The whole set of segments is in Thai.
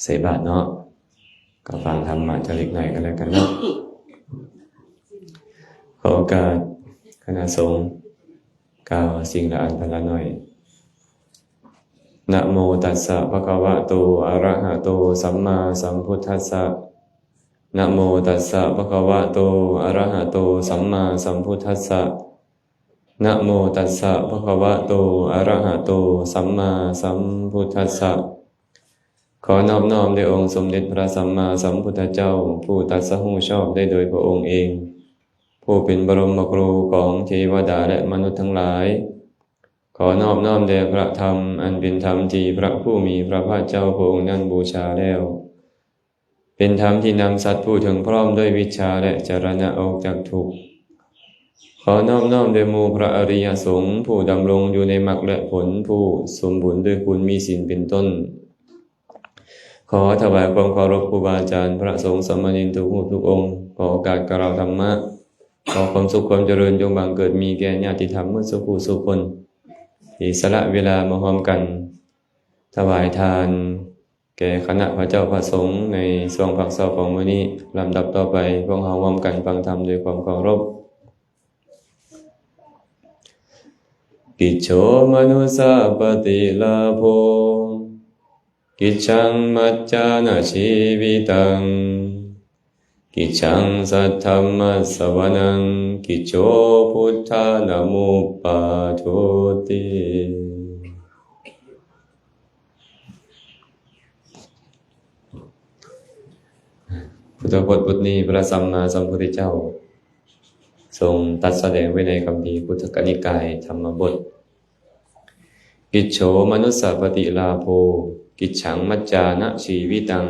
ใส่บาตรเนาะก็ฟังธรรมะจะเล็กหน่อยกันแล้วกันเนาะขอโอกาสคณะสงฆ์กล่าวสิ่งละอันพละหน่อยนะโมตัสสะภะคะวะโตอะระหะโตสัมมาสัมพุทธัสสะนะโมตัสสะภะคะวะโตอะระหะโตสัมมาสัมพุทธัสสะนะโมตัสสะภะคะวะโตอะระหะโตสัมมาสัมพุทธัสสะขอนอบน้อมแด่องค์สมเด็จพระสัมมาสัมพุทธเจ้าผู้ตรัสรู้ชอบได้โดยพระองค์เองผู้เป็นบรมครูของเทวดาและมนุษย์ทั้งหลายขอนอบน้อมแด่พระธรรมอันเป็นธรรมที่พระผู้มีพระภาคเจ้าพระองค์นั้นบูชาแล้วเป็นธรรมที่นำสัตว์ผู้ถึงพร้อมด้วยวิชชาและจรณะออกจากทุกข์ขอนอบน้อมแด่หมู่พระอริยสงฆ์ผู้ดำรงอยู่ในมรรคและผลผู้สมบูรณ์ด้วยคุณมีศีลเป็นต้นขอถวายความเคารพครูบาอาจารย์พระสงฆ์สามเณรทุกรูปทุกองค์ขอโอกาสกล่าวธรรมะขอความสุขความเจริญจงบังเกิดมีแก่ญาติธรรมเมื่อสุขสุคนที่สละเวลามาพร้อมกันถวายทานแก่คณะพระเจ้าพระสงฆ์ในช่วงพักเช้าของมื้อนี้ลำดับต่อไปพวกเราร่วมกันฟังธรรมด้วยความเคารพกิจโฉมนุสสาปฏิลาโภกิจฉังมัจจานะชีวิตังกิจฉังสัทธัมมัสสวนังกิจโฉพุทธานามุปปาโทติพุทธพจน์บทนี้พระสัมมาสัมพุทธเจ้าทรงตรัสแสดงไว้ในคัมภีร์พุทธกนิกายธรรมบทกิจโฉมนุสสาปฏิลาโภกิจฉังมัจจานะชีวิตัง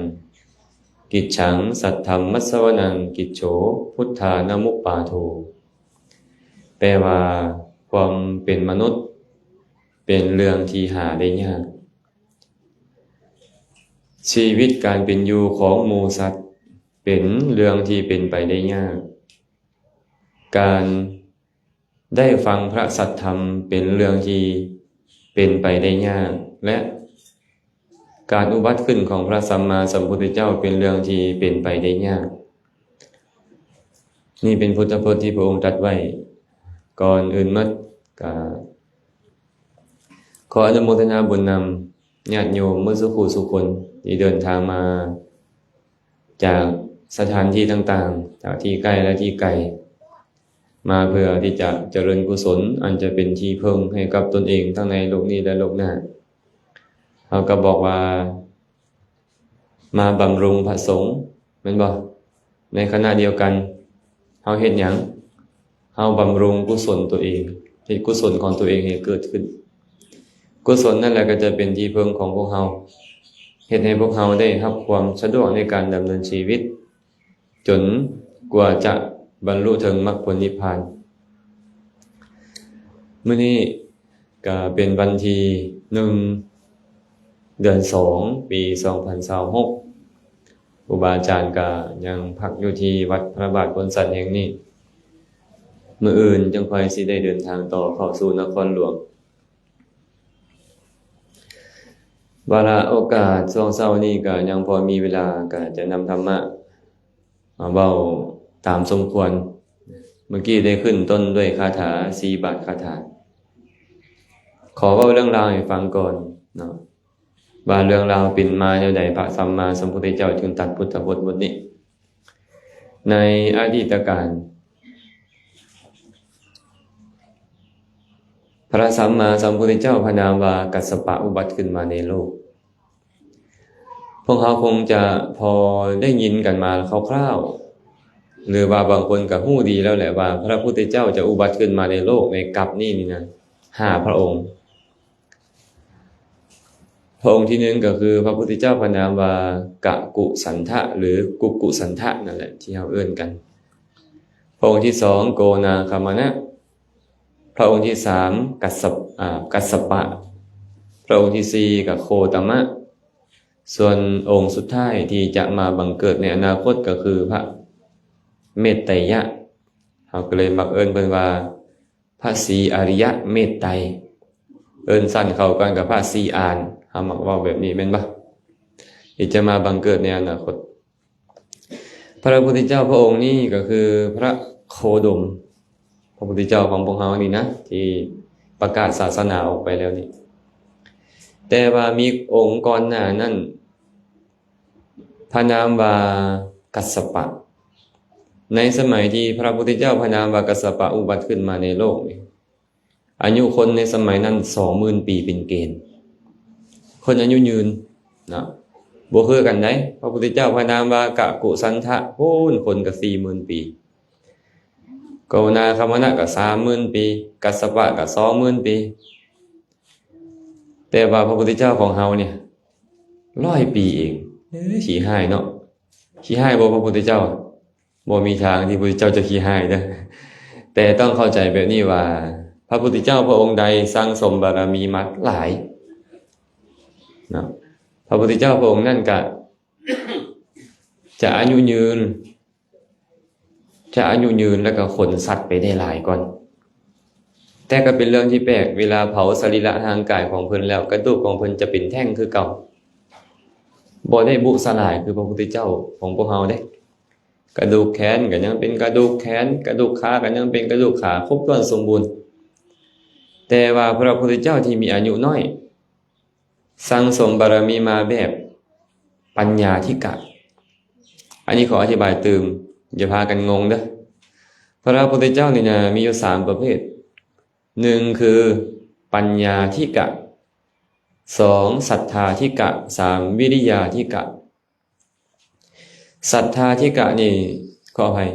กิจฉังสัทธัมมัสสวนังกิจโฉพุทธานามุปปาโทแปลว่าความเป็นมนุษย์เป็นเรื่องที่หาได้ยากชีวิตการเป็นอยู่ของหมู่สัตว์เป็นเรื่องที่เป็นไปได้ยากการได้ฟังพระสัทธรรมเป็นเรื่องที่เป็นไปได้ยากและการอุบัติขึ้นของพระสัมมาสัมพุทธเจ้าเป็นเรื่องที่เป็นไปได้ยากนี่เป็นพุทธพจน์ที่พระองค์ตรัสไว้ก่อนอื่นมัดขออนุโมทนาบุญนำญาติโยมเมื่อสุขุสุคนที่เดินทางมาจากสถานที่ต่างๆจากที่ใกล้และที่ไกลมาเพื่อที่จะเจริญกุศลอันจะเป็นที่พึ่งให้กับตนเองทั้งในโลกนี้และโลกหน้าเขาก็บอกว่ามาบำรุงพระสงฆ์แม่นบ่ในขณะเดียวกันเฮาเฮ็ดหยังเฮาบำรุงกุศลตัวเองเฮ็ดกุศลของตัวเองให้เกิดขึ้นกุศลนั่นแหละก็จะเป็นที่พึ่งของพวกเฮาเฮ็ดให้พวกเฮาได้รับความสะดวกในการดำเนินชีวิตจนกว่าจะบรรลุถึงมรรคผลนิพพานมื้อนี้ก็เป็นวันที่1 เดือน 2 ปี 2026ครูบาอาจารย์ก็ยังพักอยู่ที่วัดพระบาทผลสัตว์แห่งนี้มื้ออื่นจังค่อยสิได้เดินทางต่อเข้าสู่นครหลวงวาระโอกาสช่วงเช้านี้ก็ยังพอมีเวลาก็จะนำธรรมะมาเว้าตามสมควรเมื่อกี้ได้ขึ้นต้นด้วยคาถา4 บาทคาถาขอเว้าเรื่องราวให้ฟังก่อนเนาะว่าเรื่องราวเป็นมาแนวใดพระสัมมาสัมพุทธเจ้าจึงตรัสพุทธพจน์บทนี้ในอดีตการพระสัมมาสัมพุทธเจ้าพระนามว่ากัสสปะอุบัติขึ้นมาในโลกพวกเขาคงจะพอได้ยินกันมาคร่าวๆหรือว่าบางคนก็ฮู้ดีแล้วแหละว่าพระพุทธเจ้าจะอุบัติขึ้นมาในโลกในกัปนี้นี่นะ5 พระองค์พระองค์ที่1ก็คือพระพุทธเจ้าพระนามว่ากะกุสันทะหรือกุกุสันทะนั่นแหละที่เราเอิ้นกันพระองค์ที่2โกนาคามนะพระองค์ที่3กัสสปะพระองค์ที่4ก็โคตมะส่วนองค์สุดท้ายที่จะมาบังเกิดในอนาคตก็คือพระเมตไตยะเราก็เลยมักเอิ้นเพิ่นว่าพระศรีอริยะเมตไตรเอิ้นสั้นเข้ากันกับพระศรีอานเฮ มักเว้าแบบนี้แม่นบ่ที่จะมาบังเกิดในอนาคตพระพุทธเจ้าพระองค์นี้ก็คือพระโคดมพระพุทธเจ้าของพวกเรานี่นะที่ประกาศศาสนาออกไปแล้วนี่แต่ว่ามีองค์ก่อนหน้านั้นพระนามว่ากัสสปะในสมัยที่พระพุทธเจ้าพระนามว่ากัสสปะอุบัติขึ้นมาในโลกนี่อายุคนในสมัยนั้น 20,000 ปีเป็นเกณฑ์คนอายุยืนนะบ่คือกันได้พระพุทธเจ้าพระนามว่ากะกุสันทะโหนคนก็ 40,000 ปีโกนาคมนะก็ 30,000 ปีกัสสปะก็ 20,000 ปีแต่ว่าพระพุทธเจ้าของเฮาเนี่ย100 ปีเองขี้หายเนาะขี้หายบ่พระพุทธเจ้าบ่มีทางที่พระพุทธเจ้าจะขี้หายนะแต่ต้องเข้าใจแบบนี้ว่าพระพุทธเจ้าพระองค์ใดสร้างสมบารมีมาหลายนะพระพุทธเจ้าพระองค์นั่นก็จะอายุยืนแล้วก็ขนสัตว์ไปได้หลายก่อนแต่ก็เป็นเรื่องที่แปลกเวลาเผาสรีระทางกายของเพิ่นแล้วกระดูกของเพิ่นจะเป็นแท่งคือเก่าบ่ได้บุสลายคือพระพุทธเจ้าของพวกเฮาเด้กระดูกแขนก็ยังเป็นกระดูกแขนกระดูกขาก็ยังเป็นกระดูกขาครบถ้วนสมบูรณ์แต่ว่าพระพุทธเจ้าที่มีอายุน้อยสั่งสมบารมีมาแบบปัญญาธิกะอันนี้ขออธิบายเติมอย่าพากันงงเด้อพระพุทธเจ้านี่นะมีอยู่3ประเภท1คือปัญญาธิกะ2ศรัทธาธิกะ3วิริยาธิกะศรัทธาธิกะนี่ขออภัย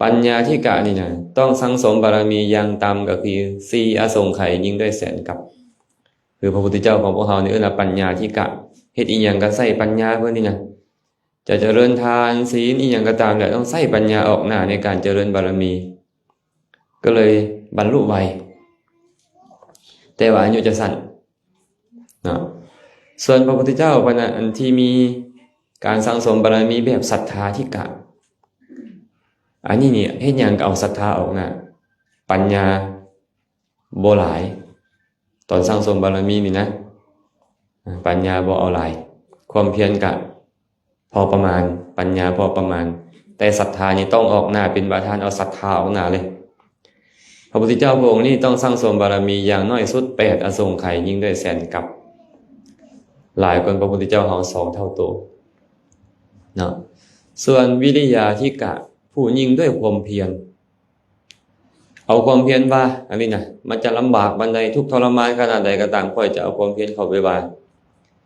ปัญญาธิกะนี่นะต้องสั่งสมบารมีอย่างต่ำก็คือ4อสงไขยยิ่งด้วยแสนกับคือพระพุทธเจ้าของพวกเรานี่ว่าปัญญาธิกะเฮ็ดอีหยังก็ใช้ปัญญาเพิ่นนี่นะจะเจริญทานศีลอีหยังก็ตามแล้วต้องใช้ปัญญาออกหน้าในการเจริญบารมีก็เลยบรรลุไวแต่ว่าอายุจะสั้นนะส่วนพระพุทธเจ้าพระนะอันที่มีการสั่งสมบารมีแบบศรัทธาธิกะอันนี้เนี่ยเฮ็ดหยังก็เอาศรัทธาออกหน้าปัญญาบ่หลายตอนสั่งสมบารมีนี่นะปัญญาบ่เอาหลายความเพียรก็พอประมาณปัญญาพอประมาณแต่ศรัทธานี่ต้องออกหน้าเป็นประธานเอาศรัทธาออกหน้าเลยพระพุทธเจ้าพระองค์นี้ต้องสั่งสมบารมีอย่างน้อยสุด8อสงไขยยิ่งด้วยแสนกับหลายกว่าพระพุทธเจ้าเฮา2เท่าโตเนาะส่วนวิริยาธิกะผู้ยิ่งด้วยความเพียรเอาความเพียรว่าอันนี้นะมันจะลำบากบันไดทุกข์ทรมานขนาดใดก็ตามค่อยจะเอาความเพียรเข้าไปว่า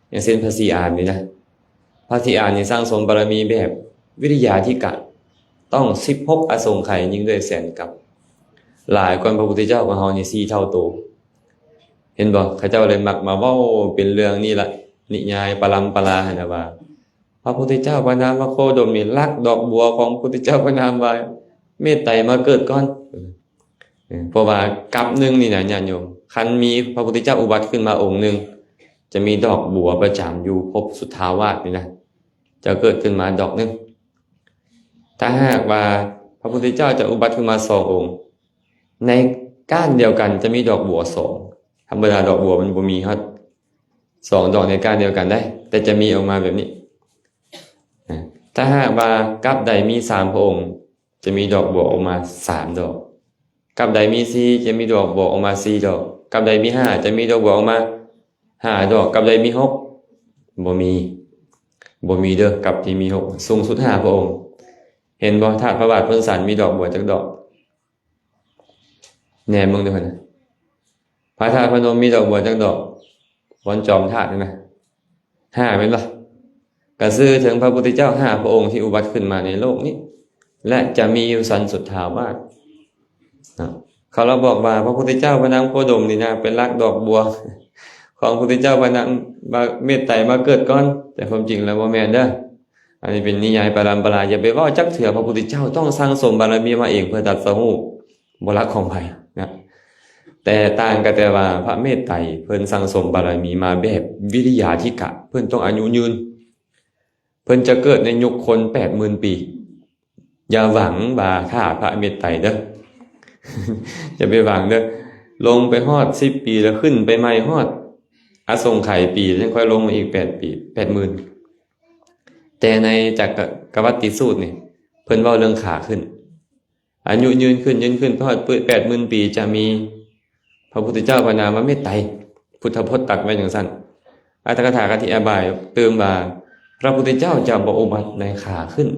อย่างเช่นพระศรีอานนี่นะพระศรีอานนี่สร้างสมบารมีแบบวิริยาธิกะต้อง16อสงไขยยิ่งด้วยแสนกับหลายกว่าพระพุทธเจ้าของเฮานี่4เท่าโตเห็นบ่เขาเจ้าเลยมักมาเว้าเป็นเรื่องนี่ล่ะนิยายปรัมปราหั่นน่ะว่าพระพุทธเจ้าพระนามว่าโคดมนี่รักดอกบัวของพระพุทธเจ้าพระนามว่าเมตไตรมาเกิดก่อนเพราะว่ากับหนึ่งนี่นะญาติโยมคันมีพระพุทธเจ้าอุบัติขึ้นมาองค์หนึ่งจะมีดอกบัวประจำอยู่ภพสุทธาวาสนี่นะจะเกิดขึ้นมาดอกหนึ่งถ้าหากว่าพระพุทธเจ้าจะอุบัติขึ้นมา2องค์ในก้านเดียวกันจะมีดอกบัว2ธรรมดาดอกบัวมันบ่มีครับ2ดอกในก้านเดียวกันได้แต่จะมีออกมาแบบนี้ถ้าหากว่ากับใดมี3พระองค์จะมีดอกบัวออกมา3ดอกกับใดมี4จะมีดอกบัวออกมา4ดอกกับใดมี5จะมีดอกบัวออกมา5ดอกกับใดมี6บ่มีเด้อกับที่มี6สูงสุด5พระองค์เห็นบ่ธาตุพระบาทเพิ่นสันมีดอกบัวจักดอกแหน่มึงเด้อพุ่นน่ะพระธาตุพนมมีดอกบัวจักดอกวันจอมธาตุนั่นน่ะ5แม่นบ่ก็ซื่อถึงพระพุทธเจ้า5พระองค์ที่อุบัติขึ้นมาในโลกนี้และจะมีอยู่สันสุทธาวาสเขาเราบอกว่าพระพุทธเจ้าพระนามโคดมนี่นะเป็นรากดอกบัวของพระพุทธเจ้าพระนามเมตไตรมาเกิดก่อนแต่ความจริงแล้วบ่แม่นเด้ออันนี้เป็นนิยายปรัมปราอย่าไปเว้าจักเถื่อพระพุทธเจ้าต้องสร้างสมบารมีมาเองเพื่อตรัสรู้บ่รักของไผนะแต่ต่างกันแต่ว่าพระเมตไตรเพิ่นสร้างสมบารมีมาแบบวิริยาธิกะเพิ่นต้องอายุยืนเพิ่นจะเกิดในยุคคน 80,000 ปีอย่าหวังว่าถ้าพระเมตไตรเด้อ จะไปหวังเด้อลงไปฮอด10 ปีแล้วขึ้นไปใหม่ฮอด อสงไขยปียังค่อยลงมาอีก8 ปี 80,000แต่ในจักรวัตติสูตรนี่เพิ่นเว้าเรื่องขาขึ้นอายุยืนขึ้นเพราะ80,000 ปีจะมีพระพุทธเจ้าพระนามว่าเมตไตรพุทธพจน์ตัดไว้อย่างสั้นอัตถกถาอธิบายเติมว่าพระพุทธเจ้าจะบ่อุบัติในขาขึ้น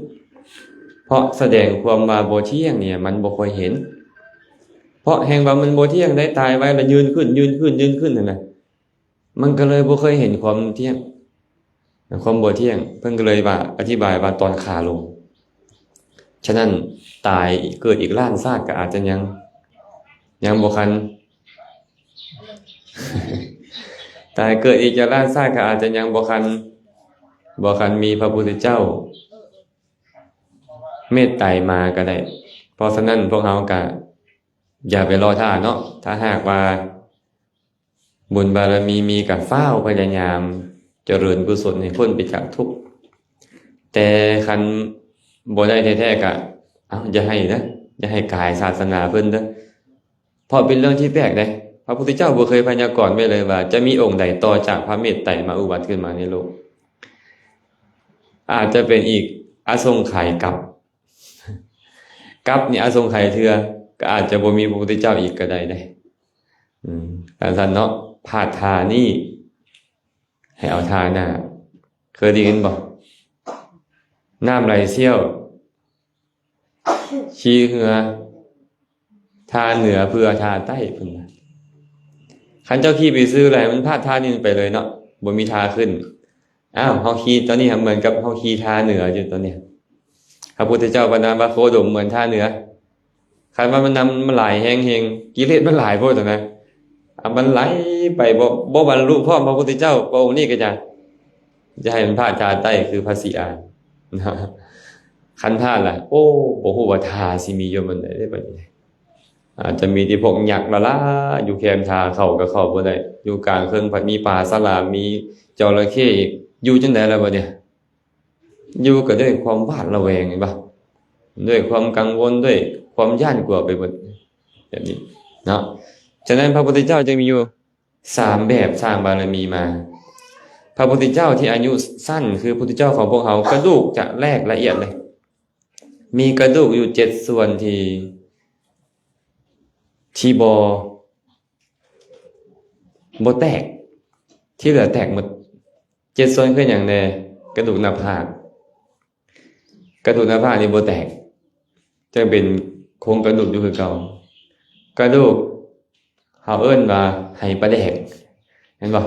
เพราะแสดงความว่าบ่เที่ยงเนี่ยมันบ่ค่อยเห็นเพราะแห่งว่ามันบ่เที่ยงได้ตายไว้แล้วยืนขึ้นนั่นน่ะมันก็เลยบ่เคยเห็นความเที่ยงความบ่เที่ยงเพิ่นก็เลยว่าอธิบายว่าตอนขาลงฉะนั้นตายเกิดอีกล้านชาติก็อาจจะยังบ่คัน ตายเกิดอีกจะล้านชาติก็อาจจะยังบ่คันมีพระพุทธเจ้าเมตไตรมาก็ได้เพราะฉะนั้นพวกเราก็อย่าไปรอท่าเนาะถ้าหากว่าบุญบารมีมีกับเฝ้าพยายามเจริญกุศลให้พ้นไปจากทุกข์แต่คันบ่ได้แท้ๆก็อย่าให้กายศาสนาเพิ่นเด้อเพราะเป็นเรื่องที่แปลกเด้พระพุทธเจ้าบ่เคยพยากรณ์ไว้เลยว่าจะมีองค์ใดต่อจากพระเมตไตรมาอุบัติขึ้นมาในโลกอาจจะเป็นอีกอสงไขยกับนี่อสงไขยเทื่อก็อาจจะบ่มีพระพุทธเจ้าอีกก็ได้การซั่นเนาะพาดทานี่ให้เอาทาหน้าเคยได้ยินบ่น้ำไหลเชี่ยวชี้เหือทาเหนือเพื่อทาใต้เพิ่นว่าคันเจ้าขี้ไปซื้ออะไรมันพาดทานี่ไปเลยเนาะบ่มีทาขึ้นเฮาขี้ตอนนี้เหมือนกับเฮาขี้ทาเหนืออยู่ตอนนี้พระพุทธเจ้าพระนามว่าโคดมเหมือนทาเหนือคันว่ามันหลายแฮงกิเลสมันหลายโพดนะมันไหลไปบ่บรรลุพร้อมพระพุทธเจ้าพระองค์นี้ก็จะให้มันพาดทาใต้คือพระศรีอานนะคันพาดล่ะบ่ฮู้ว่าทาสิมีอยู่มันได้บัดนี้อาจจะมีที่พวกยักษ์ละอยู่แคมทาเข้าก็เข้าบ่ได้อยู่กลางเครื่องผัดมีปลาสลามมีจระเข้อีกอยู่จังได๋ล่ะบัดเนี่ยอยู่ก็ด้วยความหวาดระแวงเห็นบ่ด้วยความกังวลด้วยความย้านกลัวไปหมดแบบนี้เนาะฉะนั้นพระพุทธเจ้าจึงมีอยู่3แบบสร้างบารมีมาพระพุทธเจ้าที่อายุสั้นคือพระพุทธเจ้าของพวกเรากระดูกจะแลกละเอียดเลยมีกระดูกอยู่7ส่วนที่บ่แตกที่เหลือแตกหมด7ส่วนคือหยังแน่กระดูกหน้าผากนี่บ่แตกจะเป็นโครงกระดูกอยู่คือเก่ากระดูกเฮาเอิ้นว่าไหปลาแดกเห็นบ่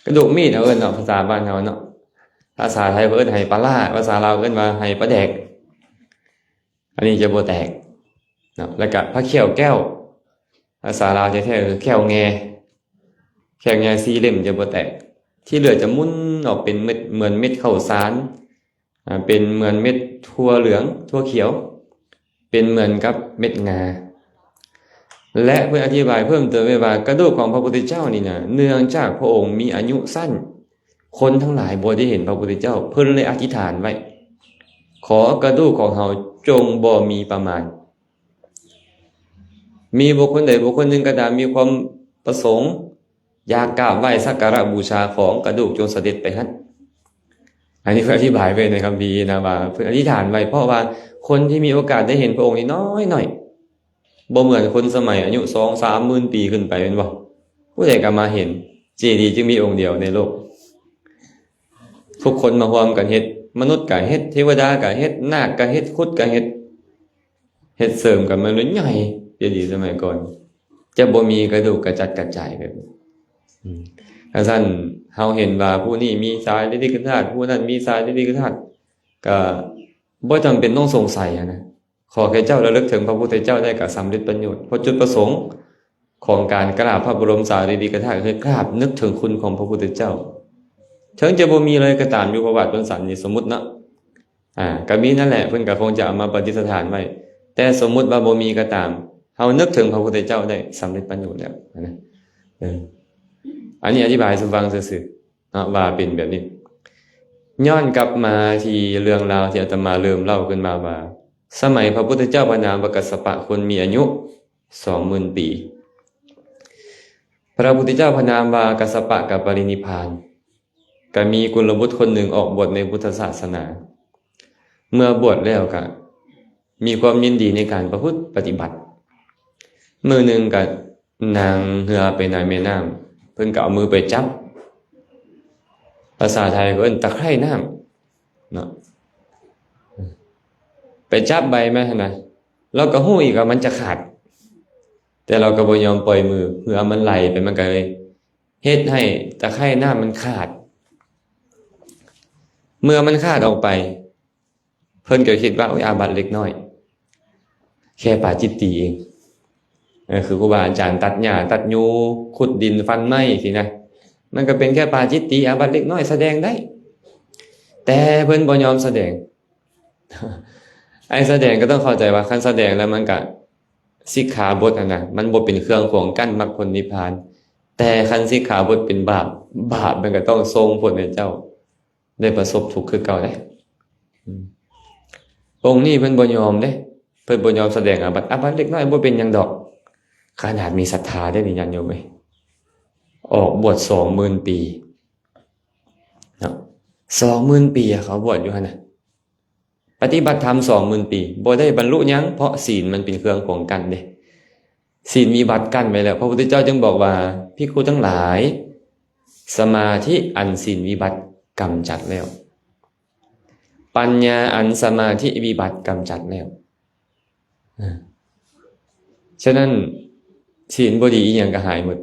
กระดูกมีดเอิ้นเนาะภาษาบ้านเฮาเนาะภาษาไทยเอิ้นไหปลาร้าภาษาลาวเอิ้นว่าไหปลาแดกอันนี้จะบ่แตกเนาะแล้วก็พระเขี้ยวแก้วภาษาลาวแท้ๆคือแก้วแง4เล่มจะบ่แตกที่เหลือจะหมุนออกเป็นเม็ดเหมือนเม็ดข้าวสารเป็นเหมือนเม็ดถั่วเหลืองถั่วเขียวเป็นเหมือนกับเม็ดงาและเพื่ออธิบายเพิ่มเติมไว้ว่ากระดูกของพระพุทธเจ้านี่นะเนื่องจากพระองค์มีอายุสั้นคนทั้งหลายบ่ได้เห็นพระพุทธเจ้าเพิ่นเลยอธิษฐานไว้ขอกระดูกของเฮาจงบ่มีประมาณมีบุคคลใดบุคคลหนึ่งก็ตามมีความประสงค์อยากกราบไหว้สักการะบูชาของกระดูกจงเสด็จไปหั่นอันนี้เพื่ออธิบายไว้ในคัมภีร์นะว่าเพิ่นอธิษฐานไว้เพราะว่าคนที่มีโอกาสได้เห็นพระองค์นี่น้อยหน่อยบ่เหมือนคนสมัยอายุ 2-3 หมื่นปีขึ้นไปแม่นบ่ผู้ใดก็มาเห็นเจดีย์จึงมีองค์เดียวในโลกทุกคนมาร่วมกันเฮ็ดมนุษย์ก็เฮ็ดเทวดาก็เฮ็ดนาคก็เฮ็ดครุฑก็เฮ็ดเสริมกันมาเลยใหญ่เจดีย์สมัยก่อนจะบ่มีกระดูกกระจัดกระจายแบบนี้ถ้าซั่นเฮาเห็นว่าผู้นี้มีทรายฤทธิกธาตุผู้นั้นมีทรายฤทธิกธาตุก็บ่จำเป็นต้องสงสัยนะขอแค่เจ้าระลึกถึงพระพุทธเจ้าได้ก็สำเร็จประโยชน์เพราะจุดประสงค์ของการกราบพระบรมสารีริกธาตุคือกราบนึกถึงคุณของพระพุทธเจ้าถึงจะบ่มีเลยก็ตามอยู่ประวัติบนสันนี่สมมุติเนาะก็มีนั่นแหละเพิ่นก็คงจะเอามาประดิษฐานไว้แต่สมมุติว่าบ่มีก็ตามเฮานึกถึงพระพุทธเจ้าได้สำเร็จประโยชน์แล้วนะอันนี้อธิบายสู่ฟังซื่อๆเนาะว่าเป็นแบบนี้ย้อนกลับมาที่เรื่องราวที่อาตมาเริ่มเล่าขึ้นมาว่าสมัยพระพุทธเจ้าพระนามว่ากัสสปะคนมีอายุ 20,000 ปี พระพุทธเจ้าพระนามว่ากัสสปะกับปรินิพพานก็มีกุลบุตรคนหนึ่งออกบวชในพุทธศาสนาเมื่อบวชแล้วก็มีความยินดีในการประพฤติปฏิบัติมือหนึ่งก็นางเหือไปในแม่น้ำเพิ่นก็เอามือไปจับภาษาไทยก็เอิ้นตะไคร่น้ำเนาะไปจับใบไหมนะเราก็หู้อีกว่ามันจะขาดแต่เราก็บ่ยอมปล่อยมือเหือมันไหลไปมันก็เลยเฮ็ดให้ตะไคร่น้ำมันขาดเมื่อมันขาดออกไปเพิ่นก็คิดว่าอาบัติเล็กน้อยแค่ปาจิตตีเองคือครูบาอาจารย์ตัดหญ้าตัดยูขุดดินฟันไม้สินะมันก็เป็นแค่ปาจิตตีอาบัติเล็กน้อยแสดงได้แต่เพิ่นบ่ยอมแสดง ไอ้แสดงก็ต้องเข้าใจว่าคันแสดงแล้วมันก็สิกขาบทนะมันบ่เป็นเครื่องขวางกั้นมรรคผลนิพพานแต่คันสิกขาบทเป็นบาปมันก็ต้องส่งผลให้เจ้าได้ประสบทุกข์คือเก่าได้องค์นี้เพิ่นบ่ยอมเด้เพิ่นบ่ยอมแสดงอาบัติเล็กน้อยบ่เป็นหยังดอกขนาดมีศรัทธาได้นี่ญาติโยมเอ้ยออกบวช 20,000 ปีเนาะ 20,000 ปีเขาบวชอยู่หั่นน่ะปฏิบัติธรรม 20,000 ปีบ่ได้บรรลุหยังเพราะศีลมันเป็นเครื่องป้องกันเด้ศีลมีบัตรกั้นไว้แล้วพระพุทธเจ้าจึงบอกว่าภิกขุทั้งหลายสมาธิอันศีลวิบัติกำจัดแล้วปัญญาอันสมาธิวิบัติกำจัดแล้วฉะนั้นศีลบ่ดีอีหยังก็หายหมด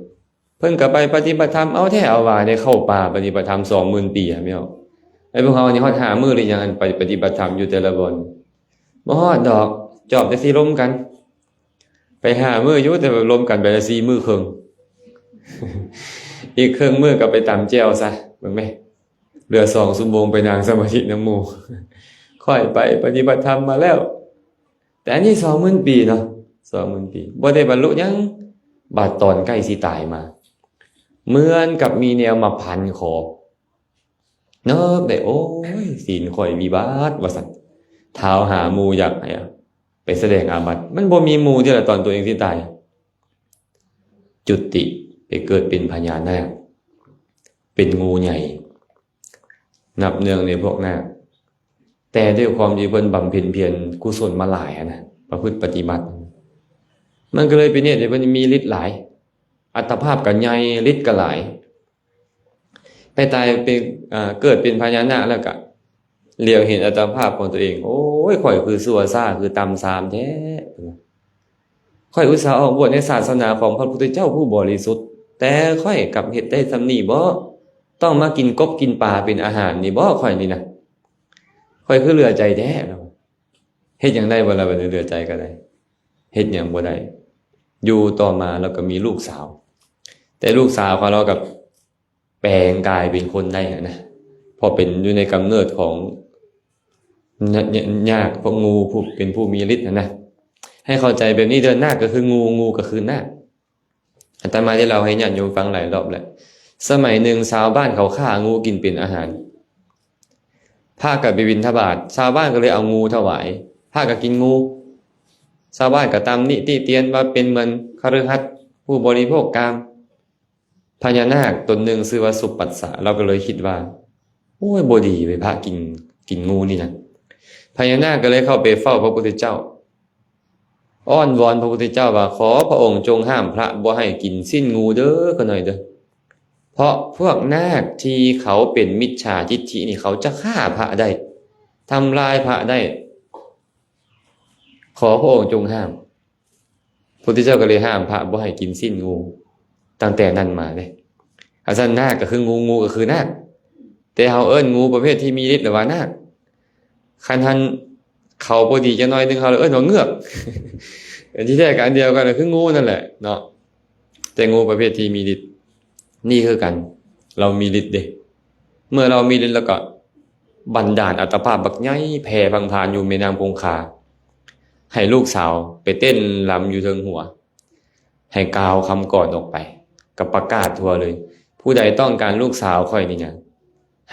เพิ่นก็ไปปฏิบัติธรรมเอาแท้เอาว่าได้เข้าป่าปฏิบัติธรรม 20,000 ปีไม่เอาไอ้พวกเขานี่ฮอด5มื้อหรือยังไปปฏิบัติธรรมอยู่แต่ละบนบ่ฮอดดอกจอบแต่สิล้มกันไป5มื้ออยู่แต่ล้มกันไปละ4มื้อครึ่ง อีกครึ่งมื้อก็ไปตำแจ่วซะเบิ่งแม่เหลือ2ชั่วโมงไปนั่งสมาธินำหมู่ ค่อยไปปฏิบัติธรรมมาแล้วแต่อันนี้ 20,000 ปีเนาะ 20,000 ปีบ่ได้บรรลุหยังบาดตอนใกล้สิตายมาเหมือนกับมีแนวมาพันคอเนิบได้โอ้ยศีลข่อยวิบัติว่าซั่นเท้าหาหมู่อยากให้ไปแสดงอาบัติมันบ่มีหมู่ที่ละตอนตัวเองสิตายจุติไปเกิดเป็นพญานาคเป็นงูใหญ่นับเนื่องในพวกนาคแต่ด้วยความที่เพิ่นบำเพ็ญเพียรกุศลมาหลายนะประพฤติปฏิบัติมันก็เลยเป็นเนี่ยที่เพิ่นมีฤทธิ์หลายอัตภาพก็ใหญ่ฤทธิ์ก็หลายไปตายเป็นเกิดเป็นพญานาคแล้วก็เหลียวเห็นอัตภาพของตัวเองโอ้ยข่อยคือซัวซ่าคือตำซามแท้ข่อยอุตส่าห์ออกบวชในศาสนาของพระพุทธเจ้าผู้บริสุทธิ์แต่ข่อยกลับเฮ็ดได้ซำนี้บ่ต้องมากินกบกินปลาเป็นอาหารนี่บ่ข่อยนี่นะข่อยคือเหลือใจแท้เฮ็ดหยังได้บ่ล่ะบัดนี้เหลือใจก็ได้เฮ็ดหยังบ่ได้อยู่ต่อมาแล้วก็มีลูกสาวแต่ลูกสาวของเรากับแปลงกายเป็นคนได้นะพอเป็นอยู่ในกำเนิดของนาคพวกงูผู้เป็นผู้มีฤทธิ์นะให้เข้าใจแบบนี้เดินนาคก็คืองูก็คือนาคอาตมาที่เราให้ญาติโยมฟังหลายรอบแล้วสมัยหนึ่งชาวบ้านเขาฆ่างูกินเป็นอาหารพากันไปบิณฑบาตชาวบ้านก็เลยเอางูถวายพากันกินงูชาวบ้านก็ตามนิติเตียนว่าเป็นเหมือนคฤหัสถ์ผู้บริโภคกามพญานาคตนหนึ่งชื่อว่าสุปัสสะเราก็เลยคิดว่าโอ้ยบ่ดีไปพากินงูนี่นะพญานาคก็เลยเข้าไปเฝ้าพระพุทธเจ้าอ้อนวอนพระพุทธเจ้าว่าขอพระองค์จงห้ามพระบ่ให้กินสิ้นงูเด้อก็หน่อยเด้อเพราะพวกนาคที่เขาเป็นมิจฉาทิฏฐินี่เขาจะฆ่าพระได้ทำลายพระได้ขอพระองค์จงห้ามพระพุทธเจ้าก็เลยห้ามพระบ่ให้กินสิ้นงูตั้งแต่นั้นมาเลยอาสันนาคก็คืองูก็คือนาคแต่เฮาเอิ้นงูประเภทที่มีฤทธิ์หรือว่านาคคันทันเขาบ่ดีจะน้อยนึงเขาเลยเอิ้นว่าเงือก ที่แท้กันเดียวกันคืองูนั่นแหละเนาะแต่งูประเภทที่มีฤทธิ์นี่คือกันเรามีฤทธิ์เด้เมื่อเรามีฤทธิ์แล้วก็บันดาลอัตภาพบักใหญ่แผ่พังพานอยู่แม่น้ำคงคาให้ลูกสาวไปเต้นรำอยู่เทิงหัวให้กล่าวคำก่อนออกไปกับประกาศทั่วเลยผู้ใดต้องการลูกสาวค่อยนี่นะ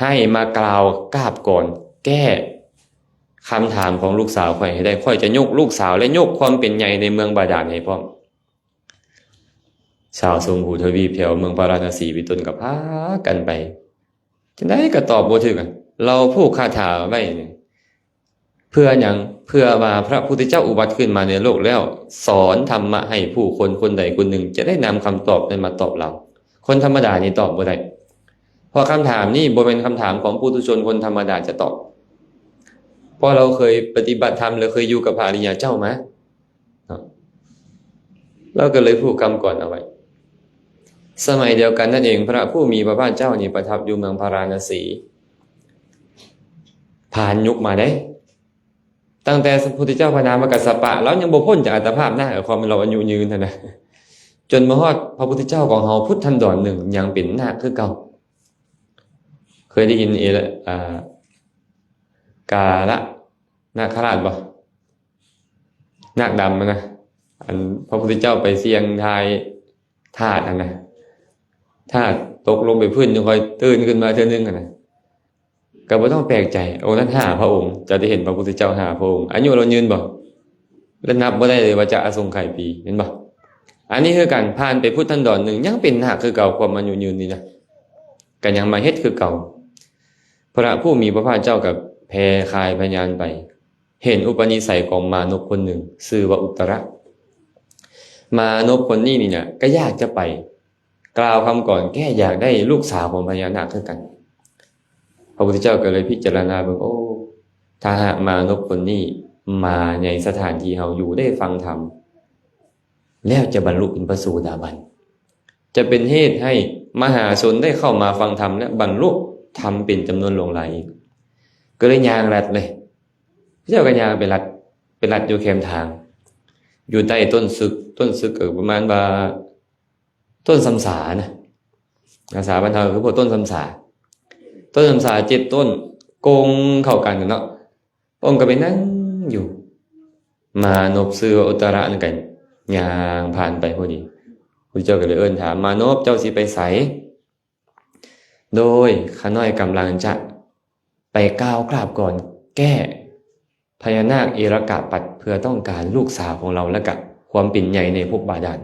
ให้มากล่าวกราบก่อนแก้คำถามของลูกสาวค่อยให้ได้ค่อยจะยกลูกสาวและยกความเป็นใหญ่ในเมืองบาดาลให้พร้อม ชาวสมภูทวีปแถวเมืองพาราณสีเป็นต้นก็พากันไปจังได๋ก็ตอบบ่ถูกอะเราผูกคาถาไว้นี่เพื่อหยังเพื่อว่าพระพุทธเจ้าอุบัติขึ้นมาในโลกแล้วสอนธรรมะให้ผู้คนคนใดคนหนึ่งจะได้นำคำตอบนั้นมาตอบเราคนธรรมดานี่ตอบบ่ได้เพราะคำถามนี้บ่เป็นคำถามของปุถุชนคนธรรมดาจะตอบเพราะเราเคยปฏิบัติธรรมเราเคยอยู่กับพระอริยเจ้ามาเราก็เลยพูดคำก่อนเอาไว้สมัยเดียวกันนั่นเองพระผู้มีพระภาคเจ้านี่ประทับอยู่เมืองพาราณสีผ่านยุคมาได้ตั้งแต่พระพุทธเจ้าพระนามกัสสปะแล้วยังบ่พ้นจากอัตภาพหน้าความเป็นเราอายุยืนนะจนมาฮอดพระพุทธเจ้าของเฮาพุทธันดรหนึ่งยังเป็นนาคคือเก่าเคยได้ยินกาละนาคราชบ่นาคดำนะอันพระพุทธเจ้าไปเสี่ยงทายธาตุอันนะธาตุตกลงไปพื้นยังค่อยตื่นขึ้นมาเทื่อนึงนะก็บ่ต้องแปลกใจองค์นั้น5พระองค์จะได้เห็นพระพุทธเจ้า5พระองค์อายุเรายืนบ่และนับบ่ได้เลยว่าจะอสงไขยปีเห็นบ่อันนี้คือการผ่านไปพุทธันดรหนึ่งยังเป็นนาคคือเก่าความอายุยืนนี่นะก็ยังมาเฮ็ดคือเก่าพระผู้มีพระภาคเจ้ากับแผ่คายพยานไปเห็นอุปนิสัยของมานพคนหนึ่งชื่อว่าอุตระมานพคนนี้นี่เนี่ยก็อยากจะไปกล่าวคำก่อนแก้อยากได้ลูกสาวของพญานาคคือกันพระพุทธเจ้าก็เลยพิจารณาเบิ่งโอ้ถ้าหากมานพคนนี้มาในสถานที่เฮาอยู่ได้ฟังธรรมแล้วจะบรรลุเป็นพระโสดาบันจะเป็นเหตุให้มหาชนได้เข้ามาฟังธรรมและบรรลุธรรมเป็นจำนวนหลงไหลก็เลยย่างลัดเลยพระเจ้าก็ย่างไปลัดอยู่แคมทางอยู่ใต้ต้นซึกประมาณว่าต้นสำสานะภาษาบรรเทาคือพวกต้นสำสา7ต้นโกงเข้ากันเนาะองค์ก็ไปนั่งอยู่มานพชื่อว่าอุตระนั่นกันย่างผ่านไปพอดีพระเจ้าก็เลยเอิ้นถามมานพเจ้าสิไปไสโดยข้าน้อยกำลังจะไปก้าวกราบก่อนแก้พญานาคเอรกะปัดเพื่อต้องการลูกสาวของเราและกับความปิ่นใหญ่ในภพบาดาล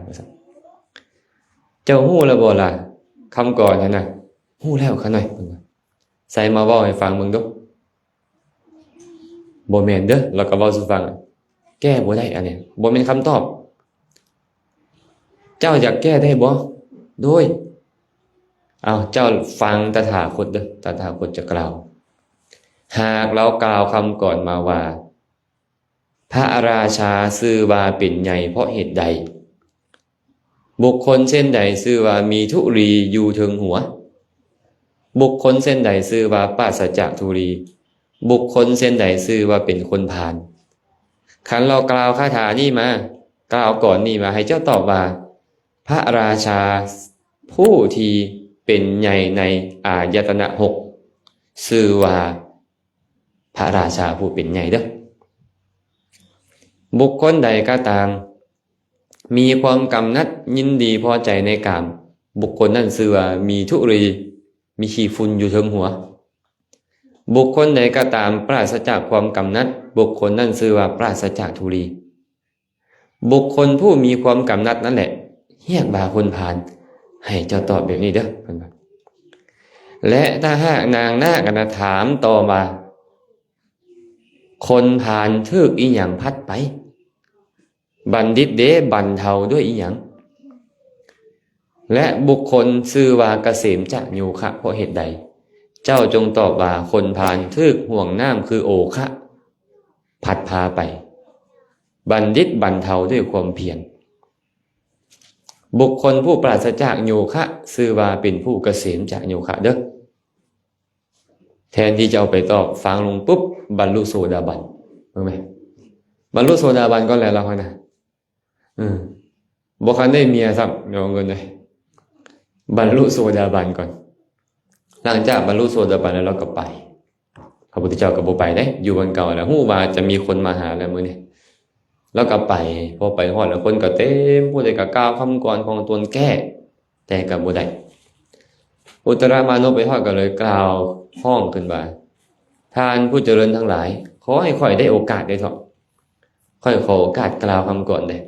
เจ้าฮู้แล้วบ่ล่ะคำก่อนนะฮู้แล้วข้าน้อยใส่มาเว้าให้ฟังมึงดูบ่แม่นเด้อแล้วก็เว้าสู่ฟังแก้บ่ได้อันนี้บ่แม่นคำตอบเจ้าอยากแก้ได้บ่โดยเอาเจ้าฟังตถาคตเด้อตถาคตจะกล่าวหากเรากล่าวคำก่อนมาว่าพระราชาชื่อว่าเป็นใหญ่เพราะเหตุใดบุคคลเช่นใดชื่อว่ามีธุรีอยู่ถึงหัวบุคคลเช่นใดชื่อว่าปราศจากธุรีบุคคลเช่นใดชื่อว่าเป็นคนพาลขันเรากล่าวคาถานี่มากล่าวก่อนนี่มาให้เจ้าตอบว่าพระราชาผู้ที่เป็นใหญ่ในอายตนะ6ชื่อว่าพระราชาผู้เป็นใหญ่เด้อบุคคลใดก็ตามมีความกำหนัดยินดีพอใจในกามบุคคลนั้นชื่อว่ามีธุรีมีขี้ฝุ่นอยู่ถึงหัวบุคคลใดก็ตามปราศจากความกำหนัดบุคคลนั้นชื่อว่าปราศจากธุรีบุคคลผู้มีความกำหนัดนั่นแหละเรียกว่าคนพาลให้เจ้าตอบแบบนี้เด้อและถ้าหากนางนาคนะถามต่อมาคนพาลทึกอีหยังพัดไปบัณฑิตเด้บรรเทาด้วยอีหยังและบุคคลชื่อว่าเกษมจากโยคะเพราะเหตุใดเจ้าจงตอบว่าคนพาลทึกห่วงน้ำคือโอคะพัดพาไปบัณฑิตบรรเทาด้วยความเพียรบุคคลผู้ปราศจากโยคะชื่อว่าเป็นผู้เกษมจากโยคะเด้อแทนที่จะเอาไปตอบฟังลงปุ๊บบรรลุโสดาบันรู้ไหมบรรลุโสดาบันก็แล้วนะบ่คันได้เมียซ้ำเอาเงินเลยบรรลุโสดาบันก่อนหลังจากบรรลุโสดาบันแล้วเราก็ไปพระพุทธเจ้าก็บ่ไปได้อยู่บนเก่าแล้วฮู้ว่าจะมีคนมาหาแล้วมื้อนี้แล้วก็ไปพอไปฮอดแล้วคนก็เต็มผู้ใดก็กล่าวคำก่อนของตนแก้แต่ก็บ่ได้อุตรามานพไปฮอดก็เลยกล่าวห้องขึ้นว่าท่านผู้เจริญทั้งหลายขอให้ค่อยได้โอกาสได้เถอะค่อยขอโอกาสกล่าวคำก่อนได้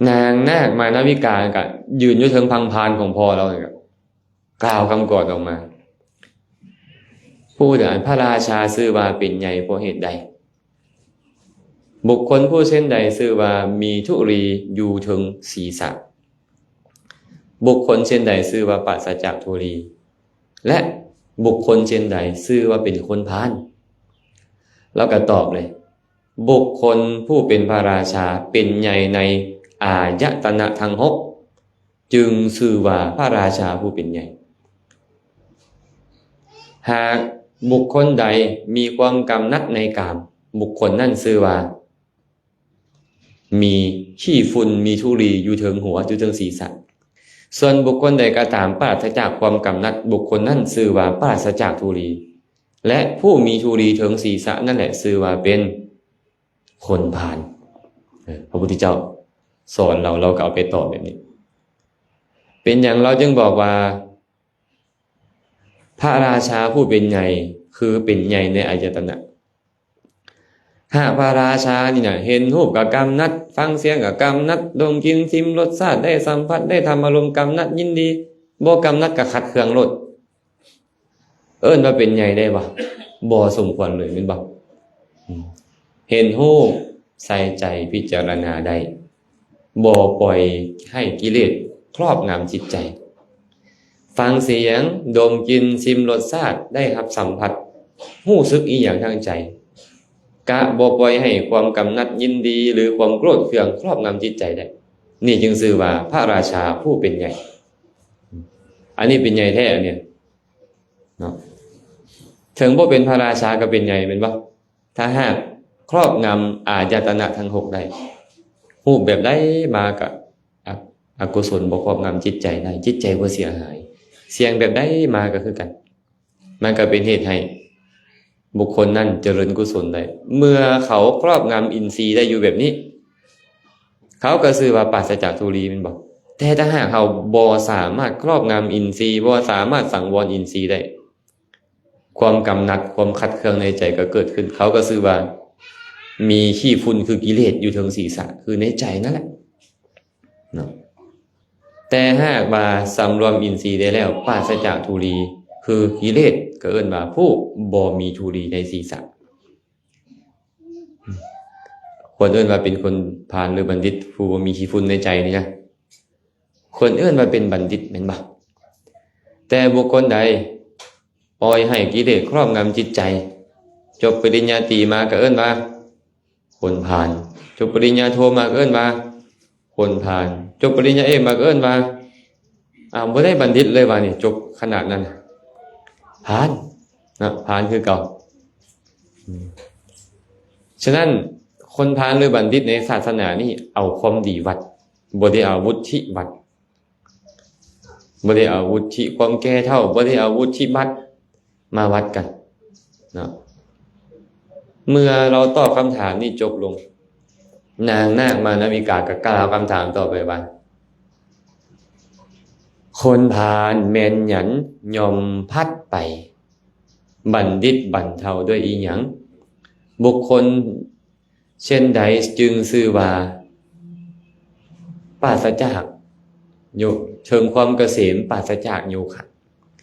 นางนาคมานาวิกาก็ยืนอยู่เทิงพังพานของพ่อเราเนี่ยกล่าวคำกรออกมาผู้เดินพระราชาชื่อว่าเป็นใหญ่เพราะเหตุใดบุคคลผู้เช่นใดชื่อว่ามีธุรีอยู่ถึงศีรษะบุคคลเช่นใดชื่อว่าปราศจากธุรีและบุคคลเช่นใดชื่อว่าเป็นคนพาลแล้วก็ตอบเลยบุคคลผู้เป็นพระราชาเป็นใหญ่ในอายตนะทั้งหกจึงชื่อว่าพระราชาผู้เป็นใหญ่หากบุคคลใดมีความกำหนัดในกามบุคคลนั่นชื่อว่ามีขี้ฝุ่นมีธุลีอยู่เทิงหัวอยู่เทิงศีรษะส่วนบุคคลใดก็ตามปราศจากความกำหนัดบุคคลนั่นชื่อว่าปราศจากธุลีและผู้มีธุลีเทิงศีรษะนั่นแหละชื่อว่าเป็นคนพาลพระพุทธเจ้าสอนเราก็เอาไปตอบแบบนี้เป็นอย่างเราจึงบอกว่าพระราชาผู้เป็นใหญ่คือเป็นใหญ่ในอายตนะหากพระราชานี่นะเห็นรูปกับกำหนัดฟังเสียงกับกำหนัดดมกลิ่นชิมรสชาติได้สัมผัสได้ทำอารมณ์กำหนัดยินดีบ่กำหนัดกับขัดเคืองรสเอิ้นว่าเป็นใหญ่ได้บ่บ่สมควรเลยแม่นบ่เห็นรูปใส่ใจพิจารณาได้บ่ปล่อยให้กิเลสครอบงำจิตใจฟังเสียงดมกลิ่นชิมรสชาติได้รับสัมผัสรู้สึกอีหยังทางใจกะบ่ปล่อยให้ความกำหนัดยินดีหรือความโกรธเคืองครอบงำจิตใจได้นี่จึงชื่อว่าพระราชาผู้เป็นใหญ่อันนี้เป็นใหญ่แท้เนี่ยเนาะถึงบ่เป็นพระราชาก็เป็นใหญ่เป็นบ่ถ้าหากครอบงำอายตนะทั้งหกได้รูปแบบใดมาก็อกุศลบ่ครอบงำจิตใจได้จิตใจบ่เสียหายเสียงแบบใดมาก็คือกันมันก็เป็นเหตุให้บุคคลนั้นเจริญกุศลได้เมื่อเขาครอบงำอินทรีย์ได้อยู่แบบนี้เขาก็ชื่อว่าปราศจากธุลีแม่นบ่แต่ถ้าหากเขาบ่สามารถครอบงำอินทรีย์บ่สามารถสังวรอินทรีย์ได้ความกำหนัดความขัดเคืองในใจก็เกิดขึ้นเขาก็ชื่อว่ามีขี้ฝุ่นคือกิเลสอยู่เทิงศีรษะคือในใจนั่นแหละเนาะแต่หากว่าสำรวมอินทรีย์ได้แล้วปราศจากธุลีคือกิเลสก็เอิ้นว่าผู้บ่มีธุลีในศีรษะคนเอิ้นว่าเป็นคนพาลหรือบัณฑิตผู้บ่มีขี้ฝุ่นในใจนี่นะคนเอิ้นว่าเป็นบัณฑิตแม่นบ่แต่บุคคลใดปล่อยให้กิเลสครอบงำจิตใจจบปริญญาตรีมาก็เอิ้นว่าคนพาลจบปริญญาโทมาก็เอิ้นว่าคนพาลจบปริญญาเอกมาก็เอิ้นว่าบ่ได้บัณฑิตเลยว่านี่จบขนาดนั้นพาลนะพาลคือเก่าฉะนั้นคนพาลหรือบัณฑิตในศาสนานี่เอาความดีวัดบ่ได้เอาวุฒิวัดบ่ได้เอาวุฒิความแก่เฒ่าบ่ได้เอาวุฒิบัตรมาวัดกันนะเมื่อเราตอบคำถามนี้จบลงนางนาคมานาวิกาก็กล่าวคำถามต่อไปว่าคนพาลแม่นหยันยอมพัดไปบัณฑิตบรรเทาด้วยอีหยังบุคคลเช่นใดจึงชื่อว่าปราศจากโยเชิงความเกษมปราศจากโยคะ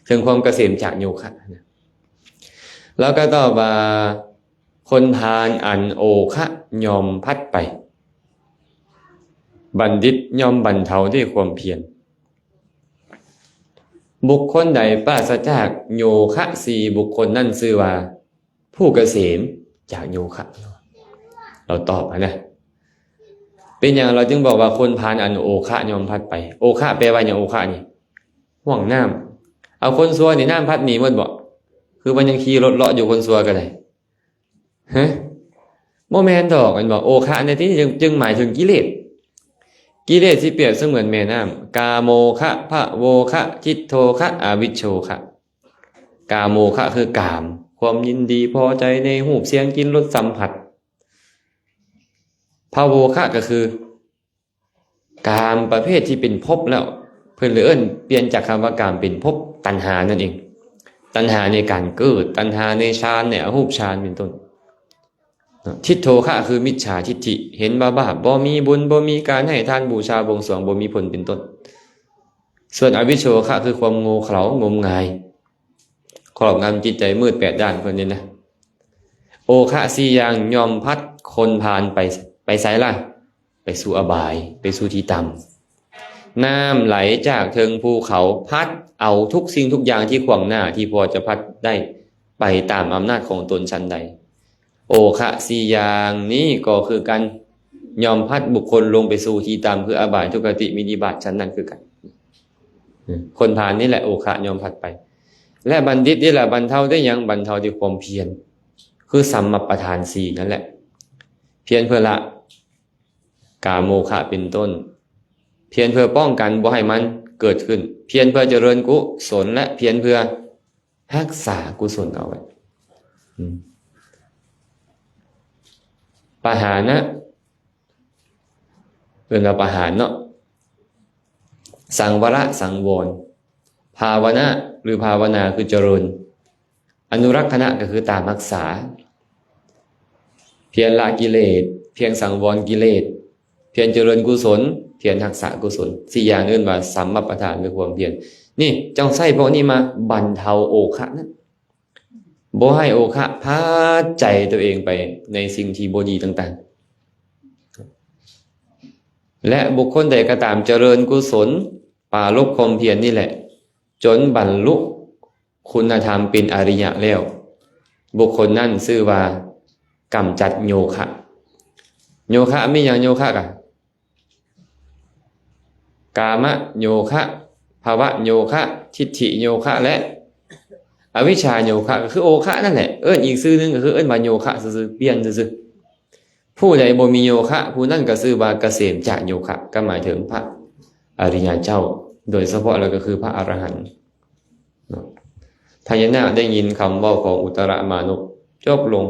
เชิงความเกษมจากโยคะนะแล้วก็ต่อมาคนพาลอันโอคะยอมพัดไปบัณฑิตยอมบรรเทาด้วยความเพียรบุคคลใดปราศจากโยคะสี่บุคคลนั่นชื่อว่าผู้เกษมจากโยคะเราตอบนะเป็นอย่างเราจึงบอกว่าคนพาลอันโอคะยอมพัดไปโอคะแปลว่าอย่างโอคะนี่ห่วงน้ำเอาคนซัวนี่น้ำพัดหนีหมดบ่คือมันยังขี่รถเลาะอยู่คนซัวก็ได้ฮะโมแมนดอกมันบอกโอคะในที่จึงหมายถึงกิเลสที่เปรียบเสมือนแม่น้ำกาโมคะพะโวคะจิตโทคะอวิชโชคะกาโมคะคือกามความยินดีพอใจในรูปเสียงกลิ่นรสสัมผัสพะโวคะก็คือกามประเภทที่เป็นภพแล้วเพิ่นเลยเปลี่ยนจากคำว่ากามเป็นภพตัณหานั่นเองตัณหาในการเกิดตัณหาในฌานในอรูปฌานเป็นต้น ทิฏโธคะคือมิจฉาทิฏฐิเห็นบาปบ่มีบุญบ่มีการให้ทานบูชาบวงสรวงบ่มีผลเป็นต้นส่วนอวิชโชคะคือความโง่เขลางมงายครอบงำจิตใจมืดแปดด้านเพิ่นนี่นะโอคะสี่อย่างยอมพัดคนพาลไปไสล่ะไปสู่อบายไปสู่ที่ต่ำน้ำไหลจากเทิงภูเขาพัดเอาทุกสิ่งทุกอย่างที่ขวางหน้าที่พอจะพัดได้ไปตามอำนาจของตนชั้นใดโอคะสี่อย่างนี้ก็คือการยอมพัดบุคคลลงไปสู่ที่ต่ำคืออบายทุกขติมินิบาตชั้นนั้นคือกันคนพาลนี่แหละโอคะยอมพัดไปและบัณฑิตนี่แหละบรรเทาได้ยังบรรเทาด้วยความเพียรคือสัมมัปปทานสี่นั่นแหละเพียรเพื่อละกาโมฆะเป็นต้นเพียรเพื่อป้องกันบ่ให้มันเกิดขึ้นเพียรเพื่อเจริญกุศลและเพียรเพื่อรักษากุศลเอาไว้ปหานะเป็นเราปหานเนาะสังวรสังวรภาวนาหรือภาวนาคือเจริญอนุรักษณะก็คือตามรักษาเพียรละกิเลสเพียรสังวรกิเลสเพียรเจริญกุศลเพียรรักษากุศลสี่อย่างอื่นว่าสัมมัปปทานคือความเพียรนี่จ้องใส่พวกนี้มาบรรเทาโอคะนั้นบ่ให้โอคะพาใจตัวเองไปในสิ่งที่บ่ดีต่างๆและบุคคลใดก็ตามเจริญกุศลปรารภความเพียรนี่แหละจนบรรลุคุณธรรมเป็นอริยะแล้วบุคคลนั้นชื่อว่ากำจัดโยคะโยคะมีอย่างโยคะกะกามะโยคะภาวะโยคะทิฏฐิโยคะและอวิชชาโยคะก็คือโอคะนั่นแหละเอิ้นอีกชื่อนึงก็คือเอิ้นว่าโยคะซื่อๆเปลี่ยนซื่อๆผู้ใดบ่มีโยคะผู้นั้นก็ชื่อว่าเกษมจะโยคะก็หมายถึงพระอริยเจ้าโดยเฉพาะแล้วก็คือพระอรหันต์พญานาคได้ยินคำเว้าของอุตรมานพจบลง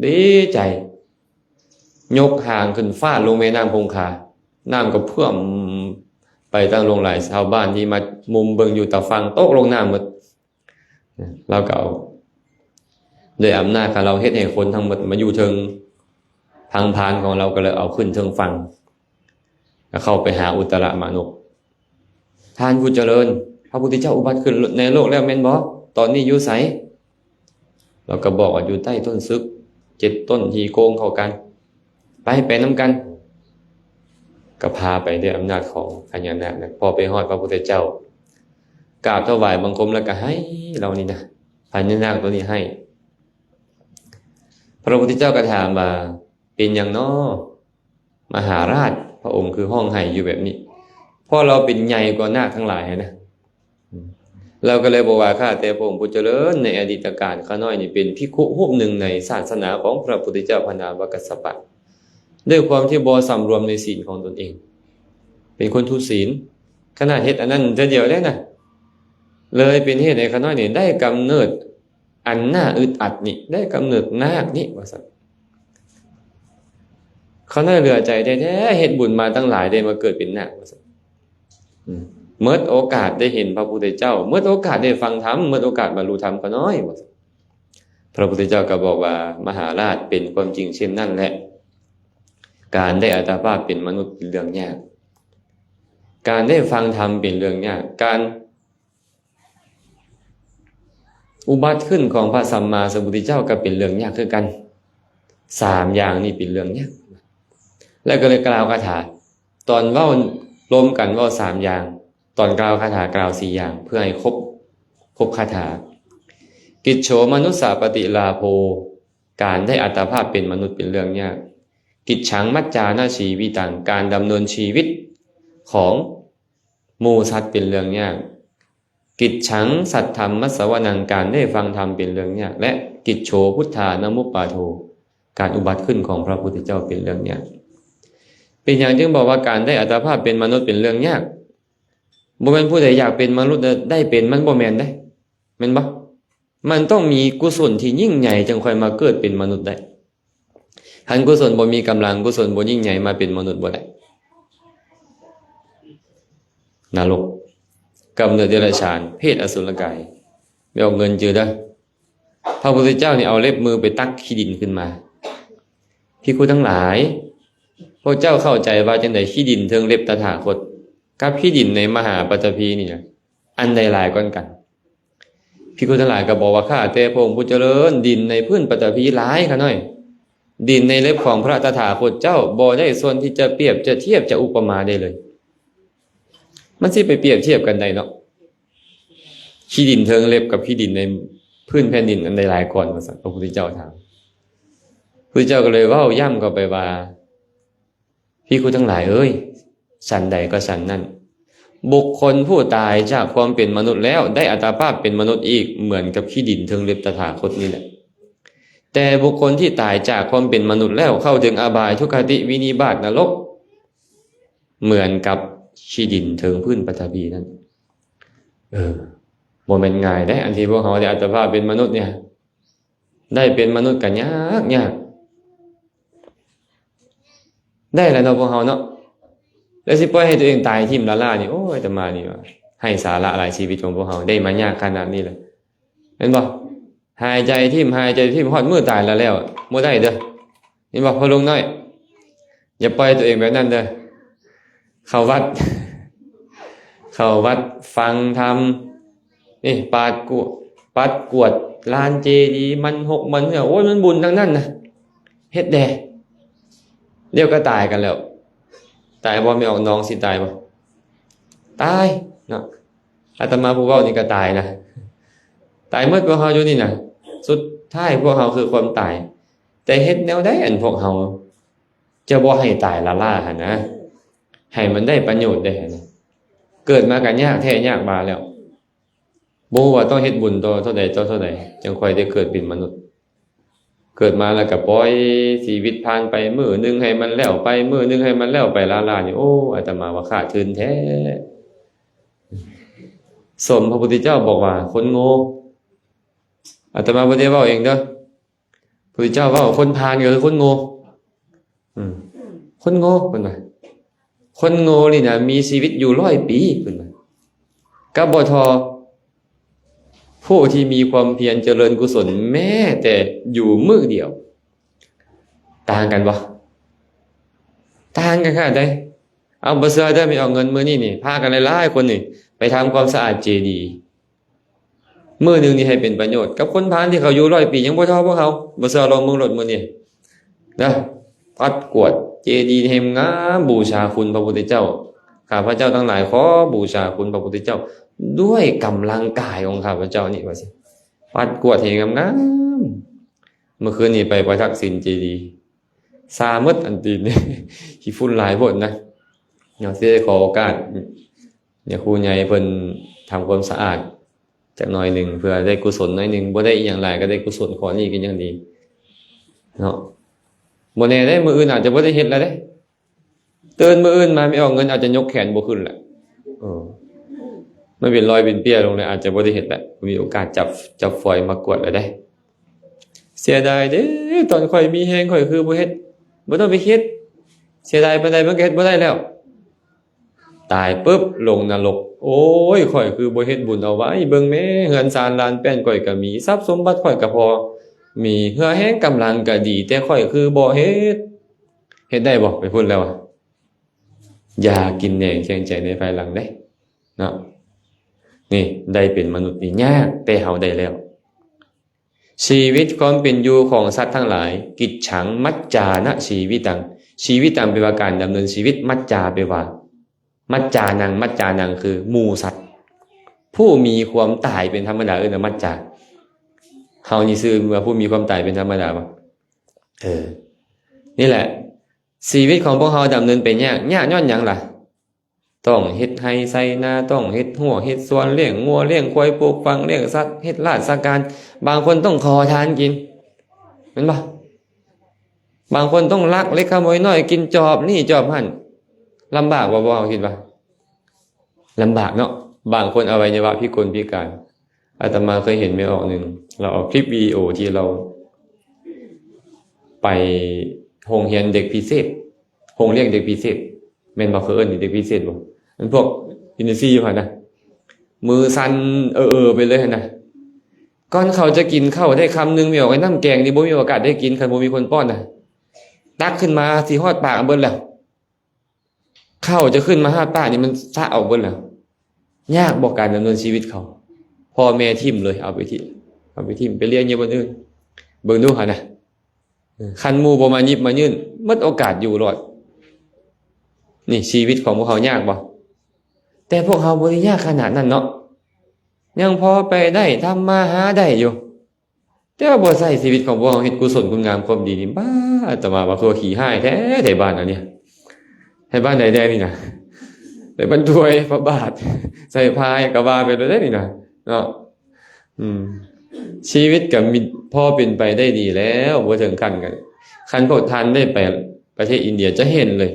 ดีใจยกหางขึ้นฟาดลงแม่น้ำคงคาน้ำก็เพิ่มไปตั้งลงหลายชาวบ้านที่มามุมเบิ่งอยู่ตะฟังตกลงน้ำหมดเราก็เอาโดยอำนาจของเราเฮ็ดให้คนทั้งหมดมาอยู่เทิงทางพานของเราก็เลยเอาขึ้นเทิงฟังแล้วเข้าไปหาอุตรมานพท่านผู้เจริญพระพุทธเจ้าอุบัติขึ้นในโลกแล้วแม่นบ่ตอนนี้อยู่ไสเราก็บอกว่าอยู่ใต้ต้นซึก7ต้นที่โกงเข้ากันไปนำกันก็พาไปด้วยอำนาจของพญานาคนะพอไปฮอดพระพุทธเจ้ากราบถวายบังคมแล้วก็ให้เรานี่นะพญานาคตัวนี้ให้พระพุทธเจ้าก็ถามว่าเป็นอย่างน้อมหาราชพระองค์คือห้องให้อยู่แบบนี้เพราะเราเป็นใหญ่กว่านาคทั้งหลายนะเราก็เลยบอกว่าข้าแต่พระองค์ผู้เจริญในอดีตการข้าน้อยนี่เป็นภิกขุรูปหนึ่งในศาสนาของพระพุทธเจ้าพระนามว่ากัสสปะด้วยความที่บ่สำรวมในศีลของตนเองเป็นคนทุศีลขณะเฮ็ดอันนั้นเดียวได้นะเลยเป็นเหตุให้ข้าน้อยนี่ได้กำเนิดอันน่าอึดอัดนี่ได้กำเนิดนาคนี่ว่าซั่นข้าน้อยเหลือใจแท้ๆเฮ็ดบุญมาตั้งหลายได้มาเกิดเป็นนาคว่าซั่นเมื่อโอกาสได้เห็นพระพุทธเจ้าเมื่อโอกาสได้ฟังธรรมเมื่อโอกาสบรรลุธรรมข้าน้อยว่าซั่นพระพุทธเจ้าก็บอกว่ามหาราชเป็นความจริงเช่นนั้นแหละการได้อัตภาพเป็นมนุษย์เป็นเรื่องยากการได้ฟังธรรมเป็นเรื่องยากการอุบัติขึ้นของพระสัมมาสัมพุทธเจ้าก็เป็นเรื่องยากคือกัน3อย่างนี้เป็นเรื่องยากแล้วก็เลยกล่าวคาถาตอนเว้ารวมกันเว้า3อย่างตอนกล่าวคาถากล่าว4อย่างเพื่อให้ครบคาถากิจโฉมนุสสาปฏิลาโภการได้อัตภาพเป็นมนุษย์เป็นเรื่องยากกิจฉังมัจจานาชีวิตังการดำเนินชีวิตของหมู่สัตว์เป็นเรื่องยากกิจฉังสัทธรรมมัสสวนังการได้ฟังธรรมเป็นเรื่องยากและกิจโฉพุทธานมุปปาโทการอุบัติขึ้นของพระพุทธเจ้าเป็นเรื่องยากเป็นอย่างจึงบอกว่าการได้อัตภาพเป็นมนุษย์เป็นเรื่องยากบ่แม่นผู้ใดอยากเป็นมนุษย์ได้เป็นมันบ่แม่นได้แม่นบ่มันต้องมีกุศลที่ยิ่งใหญ่จึงค่อยมาเกิดเป็นมนุษย์ได้หันกุศลบ่มีกำลังกุศลบ่ยิ่งใหญ่มาเป็นมนุษย์บ่ได้นรกกำเนิดเดรัจฉานเพศอสุรกายไม่เอาเงินจือเด้อพระพุทธเจ้านี่เอาเล็บมือไปตักขี้ดินขึ้นมา ภิกขุทั้งหลายพวกเจ้าเข้าใจว่าจังได๋ขี้ดินเทิงเล็บตถาคตกับขี้ดินในมหาปฐพีนี่นะอันใดหลายกว่ากันภิกขุทั้งหลายก็บอกว่าข้าแต่พระองค์ผู้เจริญดินในพื้นปฐพีหลายค่ะน้อยดินในเล็บของพระตถาคตเจ้าบ่ได้ส่วนที่จะเปรียบจะเทียบจะอุปมาได้เลยมันสิไปเปรียบเทียบกันได้เนาะขี้ดินเทิงเล็บกับขี้ดินในพื้นแผ่นดินอันใดหลายก่อนว่าซั่นพระพุทธเจ้าถามพระพุทธเจ้าก็เลยเว้าย้ำเข้าไปว่าภิกขุทั้งหลายเอ้ยฉันใดก็ฉันนั้นบุคคลผู้ตายจากความเป็นมนุษย์แล้วได้อัตภาพเป็นมนุษย์อีกเหมือนกับขี้ดินเทิงเล็บตถาคตนี่แหละแต่บุคคลที่ตายจากความเป็นมนุษย์แล้วเข้าถึงอบายทุกขติวินิบาตนรกเหมือนกับขี้ดินเทิงพื้นปฐพีนั่นบ่แม่นง่ายได้อันที่พวกเฮาได้อัตภาพเป็นมนุษย์เนี่ยได้เป็นมนุษย์ก็ยากได้แล้วเนาะพวกเฮาเนาะแล้วสิปล่อยให้ตัวเองตายทิ่มละล่านี่โอ้ยแต่มานี่ว่าให้สาระหลายชีวิตของพวกเฮาได้มายากขนาดนี้เลยเห็นบ่หายใจทิ่มฮอดมื้อตายแล้วบ่ได้เด้อเห็นบ่พ่อลุงน้อยอย่าปล่อยตัวเองแบบนั้นเด้อเข้าวัดฟังธรรมนี่ปัดกวดลานเจดีย์มัน6มันโอ้ยมันบุญทั้งนั้นน่ะเฮ็ดแดเดี๋ยวก็ตายกันแล้วตายบ่ไม่ออกน้องสิตายบ่ตายเนาะอาตมาผู้เว้านี่ก็ตายนะตายหมดพวกเฮาอยู่นี่น่ะสุดท้ายพวกเฮาคือความตายแต่เฮ็ดแนวใดอันพวกเฮาจะบ่ให้ตายละล่าหั่นนะให้มันได้ประโยชน์ได้หั่นเกิดมาก็ยากแท้ยากมาแล้วบ่ว่าต้องเฮ็ดบุญต่อเท่าใดจังค่อยได้เกิดเป็นมนุษย์เกิดมาแล้วก็ปล่อยชีวิตผ่านไปมื้อนึงให้มันแล้วไปมื้อนึงให้มันแล้วไปล่าๆนี่โอ้อาตมาว่าขาดทุนแท้สมพระพุทธเจ้าบอกว่าคนโง่อาตมาบ่ได้เว้าเองเด้อพระพุทธเจ้าเว้าคนพาลก็คือคนโง่คนโง่เพิ่นว่าคนโง่นี่น่ะมีชีวิตอยู่100 ปีเพิ่นว่าก็บ่ทอผู้ที่มีความเพียรเจริญกุศลแม้แต่อยู่มื้อเดียวต่างกันบ่ต่างกันขนาดใดเอาบ่เชื่อเด้อมีเอาเงินมื้อนี้นี่พากันหลายๆคนนี่ไปทำความสะอาดเจดีย์มื้อนึงนี่ให้เป็นประโยชน์กับคนพาลที่เขาอยู่100 ปียังบ่เท่าพวกเขาบ่เชื่อลองมึงรถมื้อนี้นะปัดกวดเจดีย์ให้งามบูชาคุณพระพุทธเจ้าข้าพเจ้าทั้งหลายขอบูชาคุณพระพุทธเจ้าด้วยกำลังกายของข้าพเจ้านี่ว่าสิปัดกวดให้งามๆเมื่อคืนนี้ไปประทักษิณเจดีย์ซาหมดอันตีนนี่ขี้ฝุ่นหลายโพดนะเนาะสิได้ขอโอกาสเนี่ยครูใหญ่เพิ่นทำความสะอาดจักหน่อยนึงเพื่อได้กุศลหน่อยนึงบ่ได้อีหยังหลายก็ได้กุศลขอนี้ก็ยังดีเนาะบ่แน่ได้มื้ออื่นอาจจะบ่ได้เฮ็ดแล้วเด้ตื่นมื้ออื่นมาไม่ออกเงินอาจจะยกแขนบ่ขึ้นแหละไม่เป็นรอยเป็นเปี้ยลงเลยอาจจะบ่ได้เฮ็ดแหละมีโอกาสจับฝอยมากวดแล้วได้เสียดายเด้ตอนข่อยมีแฮงข่อยคือบ่เฮ็ดบ่ต้องไปเฮ็ดเสียดายปานใดมันก็เฮ็ดบ่ได้แล้วตายปึ๊บลงนรกโอ้ยข่อยคือบ่เฮ็ดบุญเอาไว้เบิ่งแม่เฮือนศาลลานแป้นข่อยก็มีทรัพย์สมบัติข่อยก็พอมีเหือแห้งกำลังก็ดีแต่ข่อยคือบ่เฮ็ดได้บ่ไปพูดแล้วอย่ากินแหนงแข็งใจในภายหลังเด้เนาะนี่ได้เป็นมนุษย์นี่ยากแต่เฮาได้แล้วชีวิตความเป็นอยู่ของสัตว์ทั้งหลายกิจฉังมัจจานะชีวิตังแปลว่าการดำเนินชีวิตมัจจาแปลว่ามัจจานังคือหมู่สัตว์ผู้มีความตายเป็นธรรมดามัจจาเฮานี่ซื่อว่าผู้มีความตายเป็นธรรมดาบ่นี่แหละชีวิตของพวกเฮาดำเนินไปยากย้อนหยังล่ะต้องเฮ็ดไร่ไสนาต้องเฮ็ดหัวเฮ็ดสวนเลี้ยงงัวเลี้ยงควายปลูกฝังเลี้ยงสัตว์เฮ็ดราชการบางคนต้องขอทานกินเห็นบ่บางคนต้องลักเล็กขโมยน้อยกินจอบนี่จอบหั่นลำบากบ่เฮาคิดว่าลำบากเนาะบางคนอวัยวะพิกลพิการอาตมาเคยเห็นไม่ออกนึงเราเอาคลิปวิดีโอที่เราไปโรงเรียนเด็กพิเศษโรงเรียนเด็กพิเศษแม่นบ่เคยเอิ้นเด็กพิเศษบ่มันพวกอินซีอยู่หั่นน่ะมือสั่นไปเลยหั่นน่ะก่อนเขาจะกินข้าวได้คำนึงไม่ออกไอ้น้ำแกงนี่บ่มีโอกาสได้กินคันบ่มีคนป้อนน่ะ ตักขึ้นมาสิฮอดปากเบิ่นแล้วข้าวจะขึ้นมาฮอดปากนี่มันซะเอาเบิ่นแล้วยากบ่การดำเนินชีวิตเขาพ่อแม่ทิ่มเลยเอาไปทิ่มไปเรียนอยู่บนอื่นเบิ่งดูหั่นน่ะคันหมู่บ่มาหยิบมายื่นหมดโอกาสอยู่รอดนี่ชีวิตของพวกเขายากบ่แต่พวกเขาบ่ได้ยากขนาดนั้นเนาะยังพอไปได้ทำมาหาได้อยู่แต่ว่าบ่ใช้ชีวิตของพวกเขาเฮ็ดกุศลคุณงามความดีนี่บ้าอาตมาว่าตัวขี้ห้ายแท้ไทบ้านอันเนี้ยไทบ้านใดแดนี่นะแต่บรรทวยพระบาทใส่พายก็ว่าไปเลยได้นี่นะเนาะชีวิตก็มีพอเป็นไปได้ดีแล้วบ่ถึงขั้นกันคันพวกท่านได้ไปประเทศอินเดียจะเห็นเลย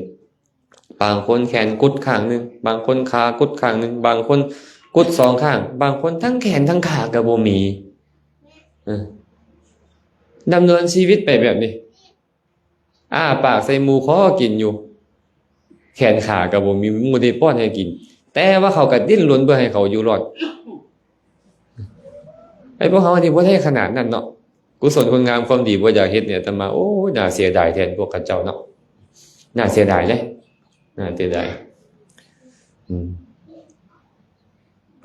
บางคนแขนกุดข้างนึงบางคนขากุดข้างนึงบางคนกุดสองข้างบางคนทั้งแขนทั้งขาก็บ่มีดำเนินชีวิตไปแบบนี้ปากใส่หมูข้อกินอยู่แขนขาก็บ่มีหมูได้ป้อนให้กินแต่ว่าเขาก็ดิ้นรนเพื่อให้เขาอยู่รอดไอ้พวกเขาที่บ่ได้ขนาดนั้นเนาะกุศลคุณงามความดีบ่อยากเฮ็ดเนี่ยอาตมาโอ้น่าเสียดายแทนพวกเขาเจ้าเนาะน่าเสียดายเลยน่าเสียดาย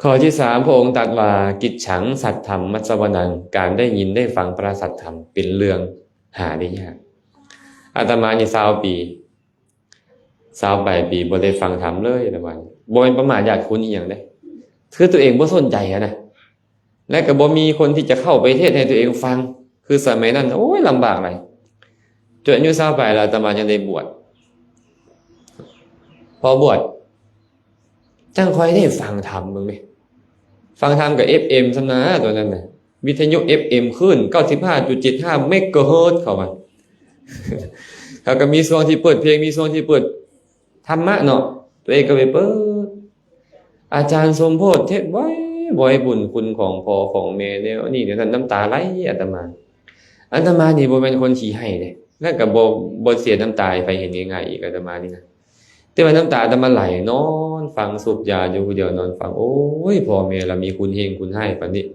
ข้อที่3พระองค์ตรัสว่ากิจฉังสัตธรรมมัสสวนังการได้ยินได้ฟังพระสัทธรรมเป็นเรื่องหาได้ยากอาตมานี่20 ปี20 ปีบ่ได้ฟังธรรมเลยอาตมาบ่เป็นประมาทญาติคุณอีหยังเด้คือตัวเองบ่สนใจนะและก็บ่มีคนที่จะเข้าไปเทศให้ตัวเองฟังคือสมัยนั้นโอ้ยลำบากหลายจนอายุ20 ปีแล้วอาตมายังได้บวชพอบวชจังค่อยได้ฟังธรรมมึงนี่ฟังธรรมกับ FM ซะนะตัวนั้นน่ะวิทยุ FM ขึ้น 95.75 เมกะเฮิรตซ์เข้ามาเขาก็มีช่วงที่เปิดเพลงมีช่วงที่เปิดธรรมะเนาะตัวเองก็ไปเปิดอาจารย์สมโพธิเทศไว้บ่อยบุญคุณของพ่อของแม่แล้วนี่เดี๋ยวท่านน้ำตาไหลอาตมานี่บ่เป็นคนขี้ให้เด้แล้วก็บ่เสียน้ำตาไปเห็นง่ายๆอีกอาตมานี่นะแต่ว่าน้ำตาอาตมาไหลนอนฟังสูบยาอยู่เดียวนอนฟังโอ้ยพ่อแม่เรามีคุณเฮงคุณให้ปานนี้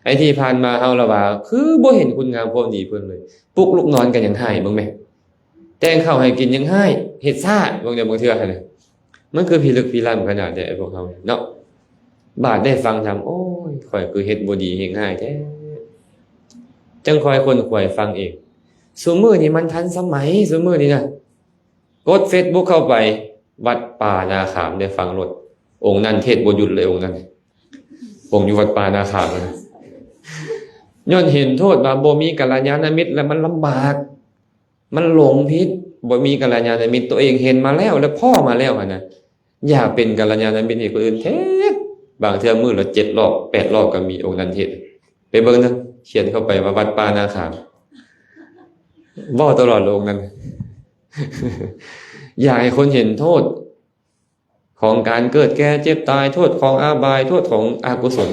ไอ้ที่ผ่านมาเฮาละว่าคือบ่เห็นคุณงามความดีเพิ่นเลยปลุกลูกนอนกันยังให้เบิ่งแม่แต่งข้าวให้กินยังให้เฮ็ดซ่าบางเทื่อหั่นน่ะมันคือพิลึกพิลั่นขนาดใดไอ้พวกเฮาเนาะบาดได้ฟังธรรมโอ้ยข่อยคือเฮ็ดบ่ดีเฮงให้แท้จังคอยคนข่อยฟังเองซุมื้อนี้มันทันสมัยซุมื้อนี้นะกด Facebook เข้าไปวัดป่านาขามได้ฟังรถองค์นั้นเทศบ่หยุดเลยองค์นั้นผมอยู่วัดป่านาขามนะย้อนเห็นโทษว่าบ่มีกัลยาณมิตรแล้วมันลำบากมันหลงผิดบ่มีกัลยาณมิตรตัวเองเห็นมาแล้วและพ่อมาแล้วหั่นน่ะอย่าเป็นกัลยาณมิตรให้คนอื่นเทศบางเทื่อมื้อละ7 รอบ8 รอบก็มีองค์นั้นเทศไปเบิ่งนะเขียนเข้าไปว่าวัดป่านาขามเว้าตลอดองค์นั้น อยากให้คนเห็นโทษของการเกิดแก่เจ็บตายโทษของอาบายโทษของอกุศล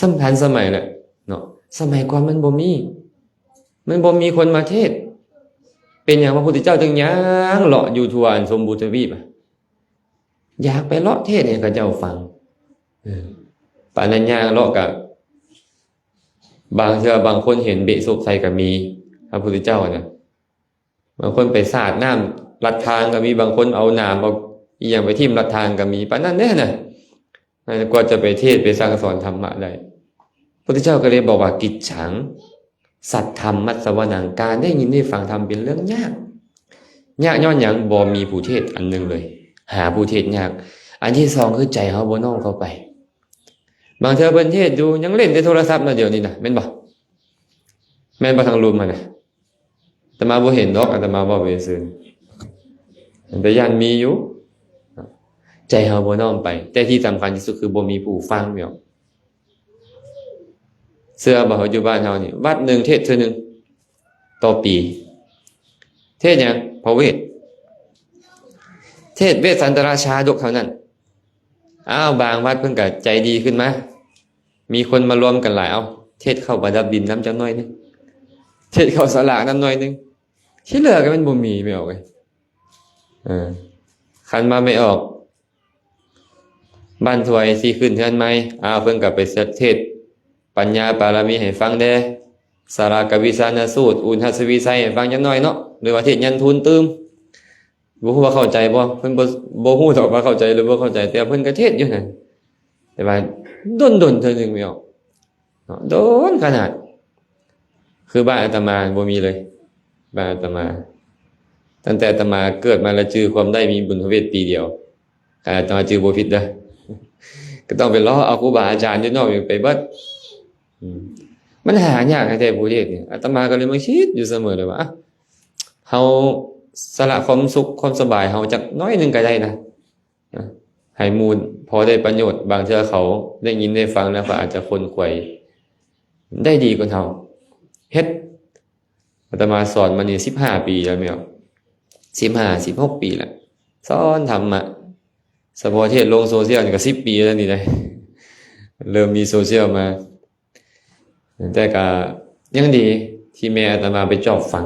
สำคัญสมัยแหละเนาะสมัยก่อนมันบ่มีคนมาเทศเป็นอย่างพระพุทธเจ้าจึงย่างเลาะอยู่ทั่วอันสมบูรณ์ทวีปอยากไปเลาะเทศให้กับเจ้าฟังปานนั้นย่างเลาะกับบางเทื่อบางคนเห็นเบะซุบใส่ก็มีพระพุทธเจ้านะบางคนไปสาดน้ำลัดทางก็มีบางคนเอาน้ำเอาอีหยังไปทิ่มลัดทางก็มีปานนั้นแน่น่ะกว่าจะไปเทศไปสั่งสอนธรรมะได้พระพุทธเจ้าก็เลยบอกว่ากิจฉังสัตธรรมมัสสวนังการได้ยินได้ฟังธรรมเป็นเรื่องยากย้อนหยังบ่มีผู้เทศอันนึงเลยหาผู้เทศยากอันที่2คือใจเฮาบ่น้อมเข้าไปบางเทื่อเพิ่นเทศอยู่ยังเล่นแต่โทรศัพท์น่ะเดี๋ยวนี้น่ะแม่นบ่ทางรูมมันน่ะอาตมาบ่เห็นดอกอาตมาบ่ไปซื่อแต่ยันมีอยู่ใจเฮาบ่น้อมไปแต่ที่สำคัญที่สุดคือบ่มีผู้ฟังแม่นเสื้อบ่อยู่บ้านเฮานี่วัดนึงเทศเทื่อนึงต่อปีเทศหยังพระเวทเทศเวสสันตราชาดกเท่านั้นบางวัดเพิ่นก็ใจดีขึ้นมามีคนมารวมกันหลายเทศเข้าประดับดินน้ำจักหน่อยนึงเทศเข้าสลากน้ำหน่อยนึงที่เหลือก็มันบ่มีไม่ออกเลยคันมาไม่ออกบ้านถวยสิขึ้นเทือนใหม่เพิ่นก็ไปเทศปัญญาปารมีให้ฟังเด้ สารากวิสานสูตรอุณหัสวีไซฟังจังน้อยเนาะหรือว่าเทศยันทุนตืมบ่ฮู้ว่าเข้าใจบ่เพิ่นบ่ฮู้ดอกว่าเข้าใจหรือบ่เข้าใจแต่เพิ่นก็เทศอยู่นั่นแต่ว่าดนเทื่อนึงไม่ออกเนาะโดนขนาดคือบ้านอาตมาบ่มีเลยบ้านอาตมาตั้งแต่อาตมาเกิดมาแล้วจื้อความได้มีบุญพระเวทปีเดียวอาตมาจื้อบ่ผิดเด้อก็ต้องไปล้อเอาครูบาอาจารย์อยู่นอกไปเบิดมันหายากแท้ๆผู้เทศเนี่ยอาตมาก็เลยมาคิดอยู่เสมอเลยว่าเฮาสละความสุขความสบายเฮาจักน้อยนึงก็ได้นะให้มูลพอได้ประโยชน์บางเทื่อเขาได้ยินได้ฟังแล้วก็อาจจะคนขวยได้ดีกว่าเฮาเฮ็ดอาตมาสอนมานี่15ปีแล้วแม่น16 ปีแล้วสอนธรรมะสพเทศลงโซเชียลนี่ก็10 ปีแล้วนี่ได้เริ่มมีโซเชียลมาแต่ก็ยังดีที่แม่อาตมาไปจอบฟัง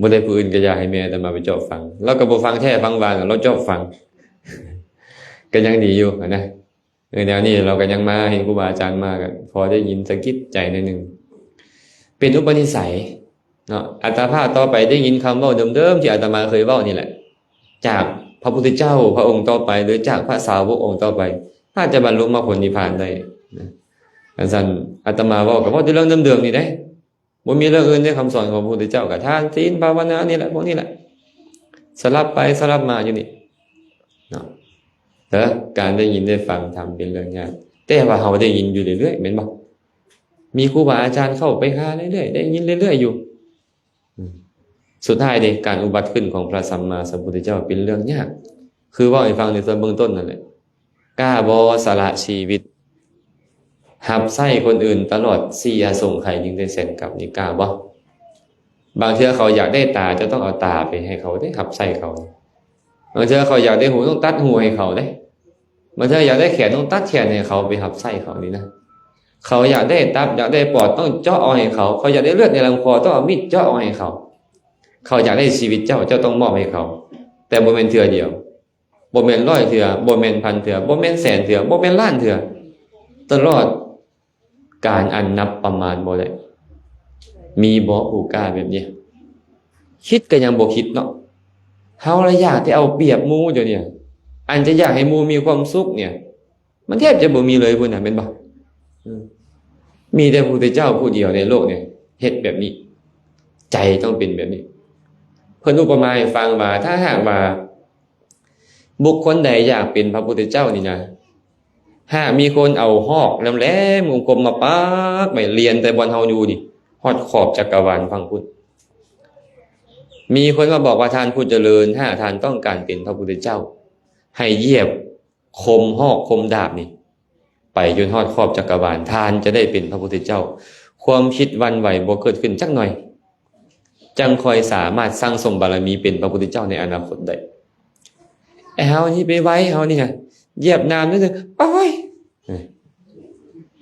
บ่ได้ผู้อื่นก็อยากให้แม่อาตมาไปจอบฟังแล้วก็บ่ฟังแท้ฟังวานเราจอบฟังก็ยังดีอยู่นะแนวนี้เราก็ยังมาเห็นครูบาอาจารย์มาก็พอได้ยินสะกิดใจหน่อยนึงเป็นอุปนิสัยเนาะอัตภาพต่อไปได้ยินคำเว้าเดิมๆที่อาตมาเคยเว้านี่แหละจากพระพุทธเจ้าพระองค์ต่อไปหรือจากพระสาวกองค์ต่อไปถ้าจะบรรลุมรรคผลนิพพานได้นะอันนั้นอาตมาเว้าก็เว้าแต่เรื่องเดิมๆนี่ได้บ่มีเรื่องอื่นในคำสอนของพระพุทธเจ้าก็ทานศีลภาวนานี่แหละพวกนี้แหละสลับไปสลับมาอยู่นี่เนาะแต่การได้ยินได้ฟังทำเป็นเรื่องยากแต่ว่าเราได้ยินอยู่เรื่อยๆแม่นบ่มีครูบาอาจารย์เข้าไปหาเรื่อยๆได้ยินเรื่อยๆอยู่สุดท้ายเด้การอุบัติขึ้นของพระสัมมาสัมพุทธเจ้าเป็นเรื่องยากคือว่าให้ฟังในตอนเบื้องต้นนั่นแหละกล้าบ่สละชีวิตหับไส้คนอื่นตลอด4อสงไขยยิ่งได้แสนกับนี่กล้าบ่บางเทื่อเขาอยากได้ตาจะต้องเอาตาไปให้เขาได้หับไส้เขาบางเทื่อเขาอยากได้หูต้องตัดหูให้เขาได้บางเทื่ออยากได้แขนต้องตัดแขนให้เขาไปหับไส้เขานี่นะเขาอยากได้ตับอยากได้ปอดต้องเจาะเอาให้เขาเขาอยากได้เลือดในลำคอต้องเอามีดเจาะเอาให้เขาเขาอยากได้ชีวิตเจ้าต้องมอบให้เขาแต่บ่แม่นเทื่อเดียวบ่แม่น100เทื่อบ่แม่น1,000เทื่อบ่แม่นแสนเทื่อบ่แม่นล้านเทื่อตลอดการอันนับประมาณบ่ได้มีบ่ผู้กล้าแบบนี้คิดก็ยังบ่คิดเนาะเฮาละอยากที่เอาเปรียบหมู่เดี๋ยวนี้อันจะอยากให้หมู่มีความสุขเนี่ยมันแทบจะบ่มีเลยพุ่นน่ะแม่นบ่มีแต่พระพุทธเจ้าผู้เดียวในโลกเนี่ยเฮ็ดแบบนี้ใจต้องเป็นแบบนี้เพิ่นอุปมาให้ฟังว่าถ้าหากว่าบุคคลใดอยากเป็นพระพุทธเจ้านี่นะหากมีคนเอาหอกแหลมๆกลมๆมาปักไว้เรียนแต่บนเฮาอยู่นี่ฮอดขอบจักรวาลฟังพุทธมีคนมาบอกว่าท่านผู้เจริญถ้าท่านต้องการเป็นพระพุทธเจ้าให้เหยียบคมหอกคมดาบนี่ไปจนฮอดขอบจักรวาลท่านจะได้เป็นพระพุทธเจ้าความคิดวันไหวบ่เกิดขึ้นจักหน่อยจังคอยสามารถสร้างสมบารมีเป็นพระพุทธเจ้าในอนาคตได้ไอ้เฮานี่ไปไว้เฮานี่ไงเหยียบน้ำนิดนึงไปไว้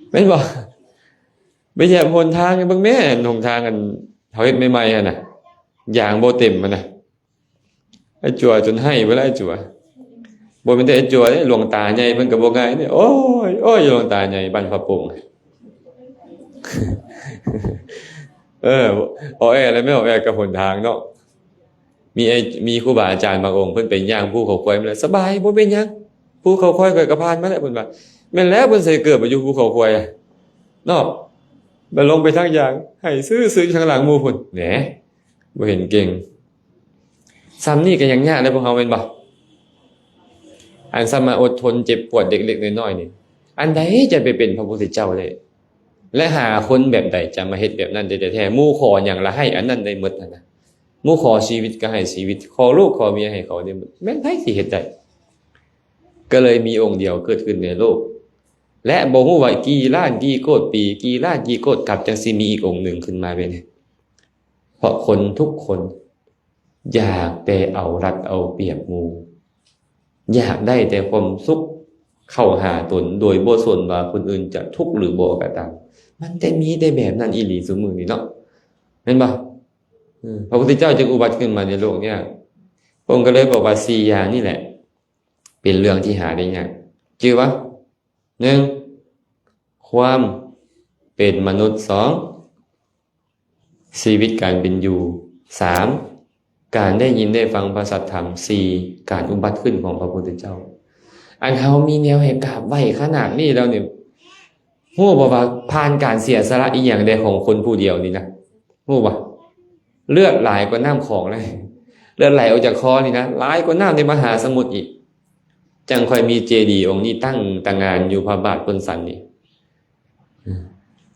แม่นบ่ไปเหยียบหนทางเบิ่งแม่หนทางกันเฮาเฮ็ดใหม่ๆน่ะยางบ่เต็มมันน่ะไอ้จั่วจนให้เวลาไอ้จั่วบ่แม่นแต่ไอ้จั่วเด้หลวงตาใหญ่เพิ่นก็บ่ง่ายเด้โอ้ยหลวงตาใหญ่บ้านพระโป่งเอาแอแล้วไม่เอาแอกับหนทางเนาะมีครูบาอาจารย์บางองค์เพิ่นไปย่างภูเขาควายมาแล้วสบายบ่เป็นหยังภูเขาควายก็ผ่านมาแล้วเพิ่นว่าแม่นแล้วเพิ่นสิเกิดมาอยู่ภูเขาควายเนาะบ่ลงไปทางอย่างให้ซื้อข้างหลังหมู่พุ่นแหนบ่เห็นเก่งซ้ำนี่ก็ยังยากเลยพวกเฮาแม่นบ่อันซ้ำมาอดทนเจ็บปวดเล็กๆน้อยๆนี่อันใดจะไปเป็นพระพุทธเจ้าได้และหาคนแบบใดจะมาเฮ็ดแบบนั้นได้แท้ๆหมู่ขอหยังละให้อันนั้นได้หมดนะหมู่ขอชีวิตก็ให้ชีวิตขอลูกขอเมียให้เขาได้หมดแม่นไผสิเฮ็ดได้ก็เลยมีองค์เดียวเกิดขึ้นในโลกและบ่ฮู้ว่ากี่ล้านกี่โกฏปีกี่ล้านกี่โกฏกับจังสิมีอีกองค์หนึ่งขึ้นมาเป็นเพราะคนทุกคนอยากแต่เอารัดเอาเปรียบหมู่อยากได้แต่ความสุขเข้าหาตนโดยบ่สนว่าคนอื่นจะทุกข์หรือบ่ก็ตามมันแต่มีแต่แบบนั้นอีหลีซุมื้อนี้เนาะแม่นบ่พระพุทธเจ้าจึงอุบัติขึ้นมาในโลกเนี่ยพระองค์ก็เลยบอกว่า4อย่างนี่แหละเป็นเรื่องที่หาได้ยากชื่อว่า1ความเป็นมนุษย์2 ชีวิตการเป็นอยู่สามการได้ยินได้ฟังพระสัทธรรมสี่การอุบัติขึ้นของพระพุทธเจ้าอันเขามีแนวให้กราบไหว้ขนาดนี้แล้วเนี่ยฮู้บ่ว่าผ่านการเสียสละอีกอย่างใดของคนผู้เดียวนี่นะฮู้บ่เลือดไหลกว่าน้ำของเลยเลือดไหลออกจากคอนี่นะไหลกว่าน้ำในมหาสมุทรอีกจังค่อยมีเจดีย์องค์นี้ตั้งตางานอยู่พระบาทบนสันนี่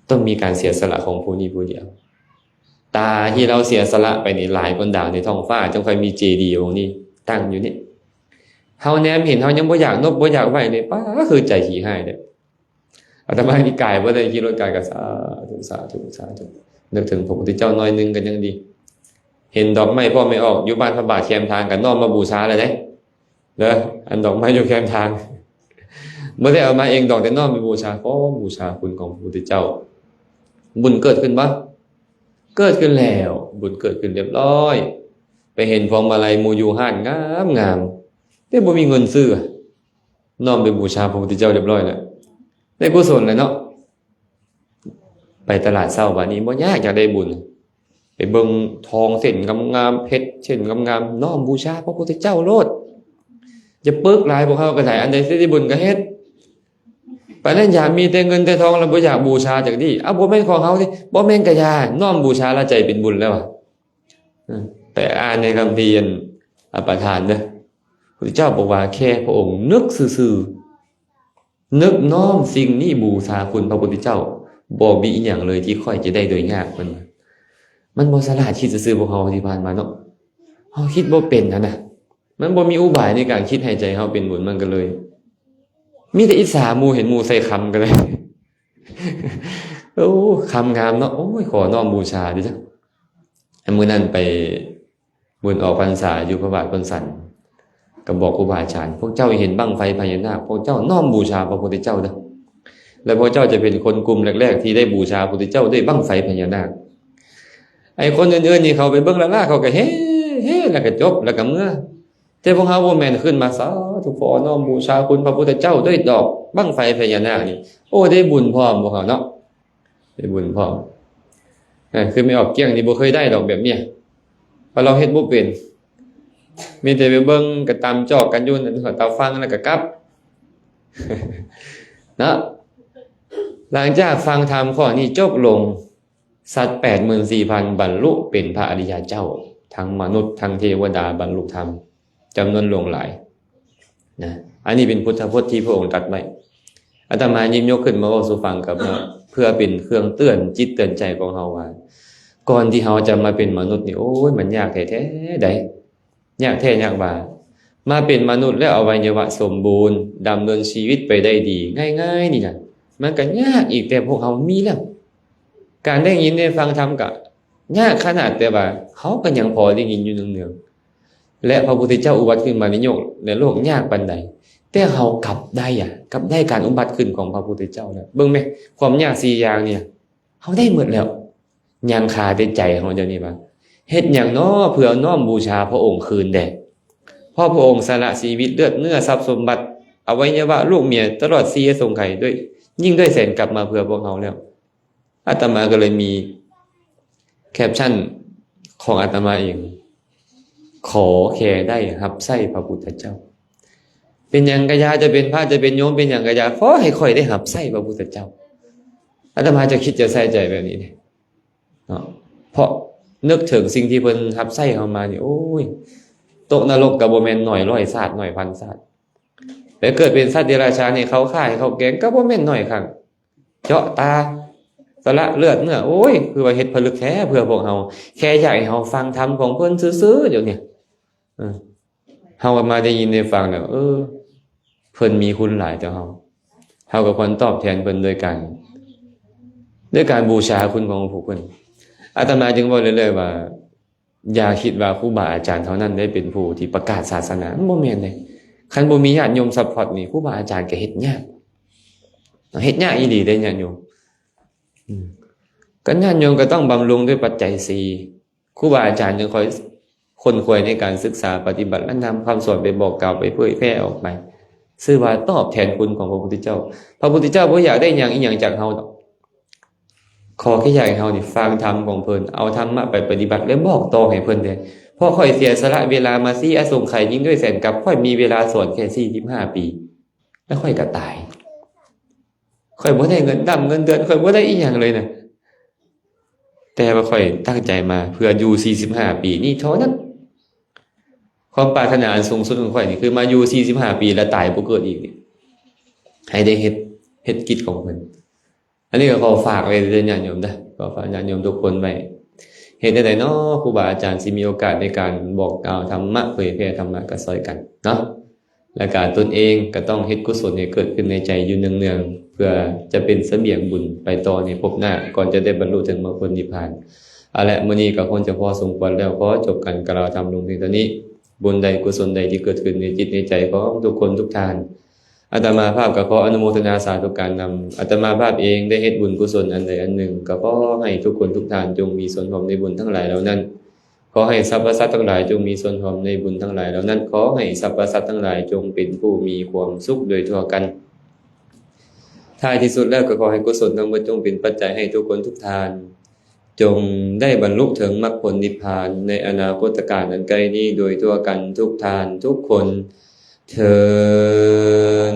ต้องมีการเสียสละของผู้นี้ผู้เดียวตาที่เราเสียสละไปนี่หลายคนดาวในท้องฟ้าจังค่อยมีเจดีย์องค์นี้ตั้งอยู่นี่เฮาแนมเห็นเฮายังบ่อยากนบบ่อยากไหวเลยป้าคือใจขี้หายเด้ออาตมามีกายบ่ได้คิดว่ากายก็สาธุสาธุสาธุนึกถึงพระพุทธเจ้าน้อยนึงกันยังดีเห็นดอกไม้พ่อไม่ออกอยู่บ้านพระบาทแคมทางกันน้อมมาบูชาเลยเด้เด้ออันดอกไม้อยู่แคมทางบ่ได้เอามาเองดอกแต่น้อมไปบูชาขอบูชาคุณของพระพุทธเจ้าบุญเกิดขึ้นบ่เกิดขึ้นแล้วบุญเกิดขึ้นเรียบร้อยไปเห็นพวงมาลัยมูยูห้านงามงามแต่บ่มีเงินซื้อน้อมไปบูชาพระพุทธเจ้าเรียบร้อยแล้วได้กุศลเลยเนาะไปตลาดเช้าบัดนี้บ่ยากจะได้บุญไปเบิ่งทองเส้นงามๆเพชรเส้นงามๆน้อมบูชาพระพุทธเจ้าโลดจะปึกหลายพวกเฮาก็ได้อันใดสิได้บุญก็เฮ็ดปานนั้นอย่ามีแต่เงินแต่ทองแล้วบ่อยากบูชาจักดิบ่แม่นของเฮาสิบ่แม่นกะยาน้อมบูชาแล้วใจเป็นบุญแล้วแต่อ่านในคัมภีร์อปทานเด้อพระเจ้าบอกว่าแค่พระองค์นึกซื่อๆนึกน้อมสิ่งนี้บูชาคุณพระพุทธเจ้าบ่มีอีหยังเลยที่ค่อยจะได้โดยยากมันบ่ฉลาดคิดซื่อๆพวกเฮาที่ผ่านมาเนาะเฮาคิดบ่เป็นนะมันบ่มีอุบายในการคิดให้ใจเฮาเป็นบุญมันก็เลยมีแต่อิจฉาหมู่เห็นหมู่ใส่คำกันเลยโอ้คำงามเนาะโอ้ยขอน้อมบูชาดิจ้ะมื้อนั้นไปบุญออกพรรษาอยู่พระบาทบนสันก็บอกครูบาอาจารย์พวกเจ้าเห็นบั้งไฟพญานาคพวกเจ้าน้อมบูชาพระพุทธเจ้าเด้อแล้วพวกเจ้าจะเป็นคนกลุ่มแรกๆที่ได้บูชาพระพุทธเจ้าด้วยบั้งไฟพญานาคไอ้คนอื่นๆนี่เขาไปเบิ่งละล่าเขาก็เฮ้แล้วก็จบแล้วก็เมื่อแต่พวกเฮาบ่แม่นขึ้นมาสาธุขอน้อมบูชาคุณพระพุทธเจ้าด้วยดอกบั้งไฟพญานาคนี่โอ้ได้บุญพร้อมพวกเฮาเนาะได้บุญพร้อมคือไม่ออกเกี้ยงนี่บ่เคยได้ดอกแบบเนี้ยเพราะเราเฮ็ดบ่เป็นมีแต่ไปเบิ่งก็ตามจอกกันอยู่นั่นตาฟังแล้วก็กลับนะหลังจากฟังธรรมข้อนี้จบลงสัตว์ 84,000 บรรลุเป็นพระอริยเจ้าทั้งมนุษย์ทั้งเทวดาบรรลุธรรมจำนวนหลวงหลายนะอันนี้เป็นพุทธพจน์ที่พระองค์ตรัสไว้อาตมายิ้มยกขึ้นมาเว้าสู่ฟังกับเพื่อเป็นเครื่องเตือนจิตเตือนใจของเฮาว่าก่อนที่เฮาจะมาเป็นมนุษย์นี่โอ้ยมันยากแท้ๆใดยากแท้ยากว่ามาเป็นมนุษย์แล้วอวัยวะสมบูรณ์ดำเนินชีวิตไปได้ดีง่ายๆนี่น่ะมันก็ยากอีกแต่พวกเฮามีแล้วการได้ยินได้ฟังธรรมก็ยากขนาดแต่ว่าเฮาก็ยังพอได้ยินอยู่เนืองๆและพระพุทธเจ้าอุบัติขึ้นมาในโลกยากปานใดแต่เฮากลับได้กลับได้การอุบัติขึ้นของพระพุทธเจ้าแล้วเบิ่งแม่ความยาก4อย่างเนี่ยเฮาได้หมดแล้วยังคาแต่ใจของเจ้านี่ว่าเฮ็ดหยังน้อเพื่อน้อมบูชาพระองค์คืนแด่เพราะพระองค์สละชีวิตเลือดเนื้อทรัพย์สมบัติอวัยวะลูกเมียตลอด4อสงไขยด้วยยิ่งด้วยแสนกลับมาเพื่อพวกเฮาแล้วอาตมาก็เลยมีแคปชั่นของอาตมาเองขอแค่ได้รับใช้พระพุทธเจ้าเป็นหยังกะยาจะเป็นพระจะเป็นโยมเป็นหยังกะยาขอให้ค่อยได้รับใช้พระพุทธเจ้าอาตมาจะคิดจะใส่ใจแบบนี้เนี่ยเนาะเพราะนึกถึงสิ่งที่เพิ่นรับใช้เฮามานี่โอ้ยตกนรกก็บ่แม่นน้อย100ชาติน้อยพันชาติไปเกิดเป็นสัตว์เดรัจฉานนี่เขาฆ่าให้เขาแกงก็บ่แม่นน้อยครั้งเจาะตาสละเลือดเนื้อโอ้ยคือว่าเฮ็ดผลึกแท้เพื่อพวกเฮาแค่อยากให้เฮาฟังธรรมของเพิ่นซื่อๆเดี๋ยวนี้เฮาก็มาได้ยินได้ฟังแล้วเพิ่นมีคุณหลายต่อเฮาก็ควรตอบแทนเพิ่นด้วยการบูชาคุณของผู้เพิ่นอาตมาจึงบอกเรื่อยๆว่าอย่าคิดว่าครูบาอาจารย์เท่านั้นได้เป็นผู้ที่ประกาศศาสนาบ่แม่นเลยคันบ่มีญาติโยมซัพพอร์ตนี่ครูบาอาจารย์ก็เฮ็ดยากอีหลีเด้ญาติโยมก็ญาติโยมก็ต้องบำรุงด้วยปัจจัย4ครูบาอาจารย์จึงคอยคนควยในการศึกษาปฏิบัติและนำคำสอนไปบอกกล่าวไปเผยแพร่ออกไปชื่อว่าตอบแทนคุณของพระพุทธเจ้าพระพุทธเจ้าบ่อยากได้หยังอีหยังจากเฮาดอก ขอแค่อยากให้เฮานี่ฟังธรรมของเพิ่นเอาธรรมะไปปฏิบัติและบอกต่อให้เพิ่นได้เพราะข้อยเสียสละเวลามาซี่อสงไขยยิ่งด้วยแสนกับข้อยมีเวลาสอนแค่45ปีแล้วข้อยก็ตายข้อยบ่ได้เงินดำเงินเดือนข้อยบ่ได้อีหยังเลยนะแต่ว่าข้อยตั้งใจมาเพื่ออยู่45ปีนี่เท่านั้นความปรารถนาอันสูงสุดของข้อยนี่คือมาอยู่45ปีแล้วตายบ่เกิดอีกนี่ให้ได้เฮ็ดกิจของเพิ่นอันนี้ก็ขอฝากไว้เด้อญาติโยมเด้อขอฝากญาติโยมทุกคนไว้เฮ็ดจั่งใดเนาะครูบาอาจารย์สิมีโอกาสในการบอกกล่าวธรรมะเผยแผ่ธรรมะก็ซอยกันเนาะและการตนเองก็ต้องเฮ็ดกุศลให้เกิดขึ้นในใจอยู่เนืองๆเพื่อจะเป็นเสบียงบุญไปต่อในภพหน้าก่อนจะได้บรรลุถึงมรรคผลนิพพานเอาละมื้อนี้ก็คงจะพอสมควรแล้วขอจบการกล่าวธรรมลงเพียงเท่านี้บุญใดกุศลใดที่เกิดขึ้นในจิตในใจของทุกคนทุกท่านอาตมาภาพก็ขออนุโมทนาสาธุการนำอาตมาภาพเองได้เฮ็ดบุญกุศลอันใดอันหนึ่งก็ขอให้ทุกคนทุกท่านจงมีส่วนร่วมในบุญทั้งหลายเหล่านั้นขอให้สรรพสัตว์ทั้งหลายจงมีส่วนร่วมในบุญทั้งหลายเหล่านั้นขอให้สรรพสัตว์ทั้งหลายจงเป็นผู้มีความสุขโดยทั่วกันท้ายที่สุดแล้วก็ขอให้กุศลทั้งหมดจงเป็นปัจจัยให้ทุกคนทุกท่านจงได้บรรลุถึงมรรคผลนิพพานในอนาคตการอันใกล้นี้โดยทั่วกันทุกท่านทุกคนเทอญ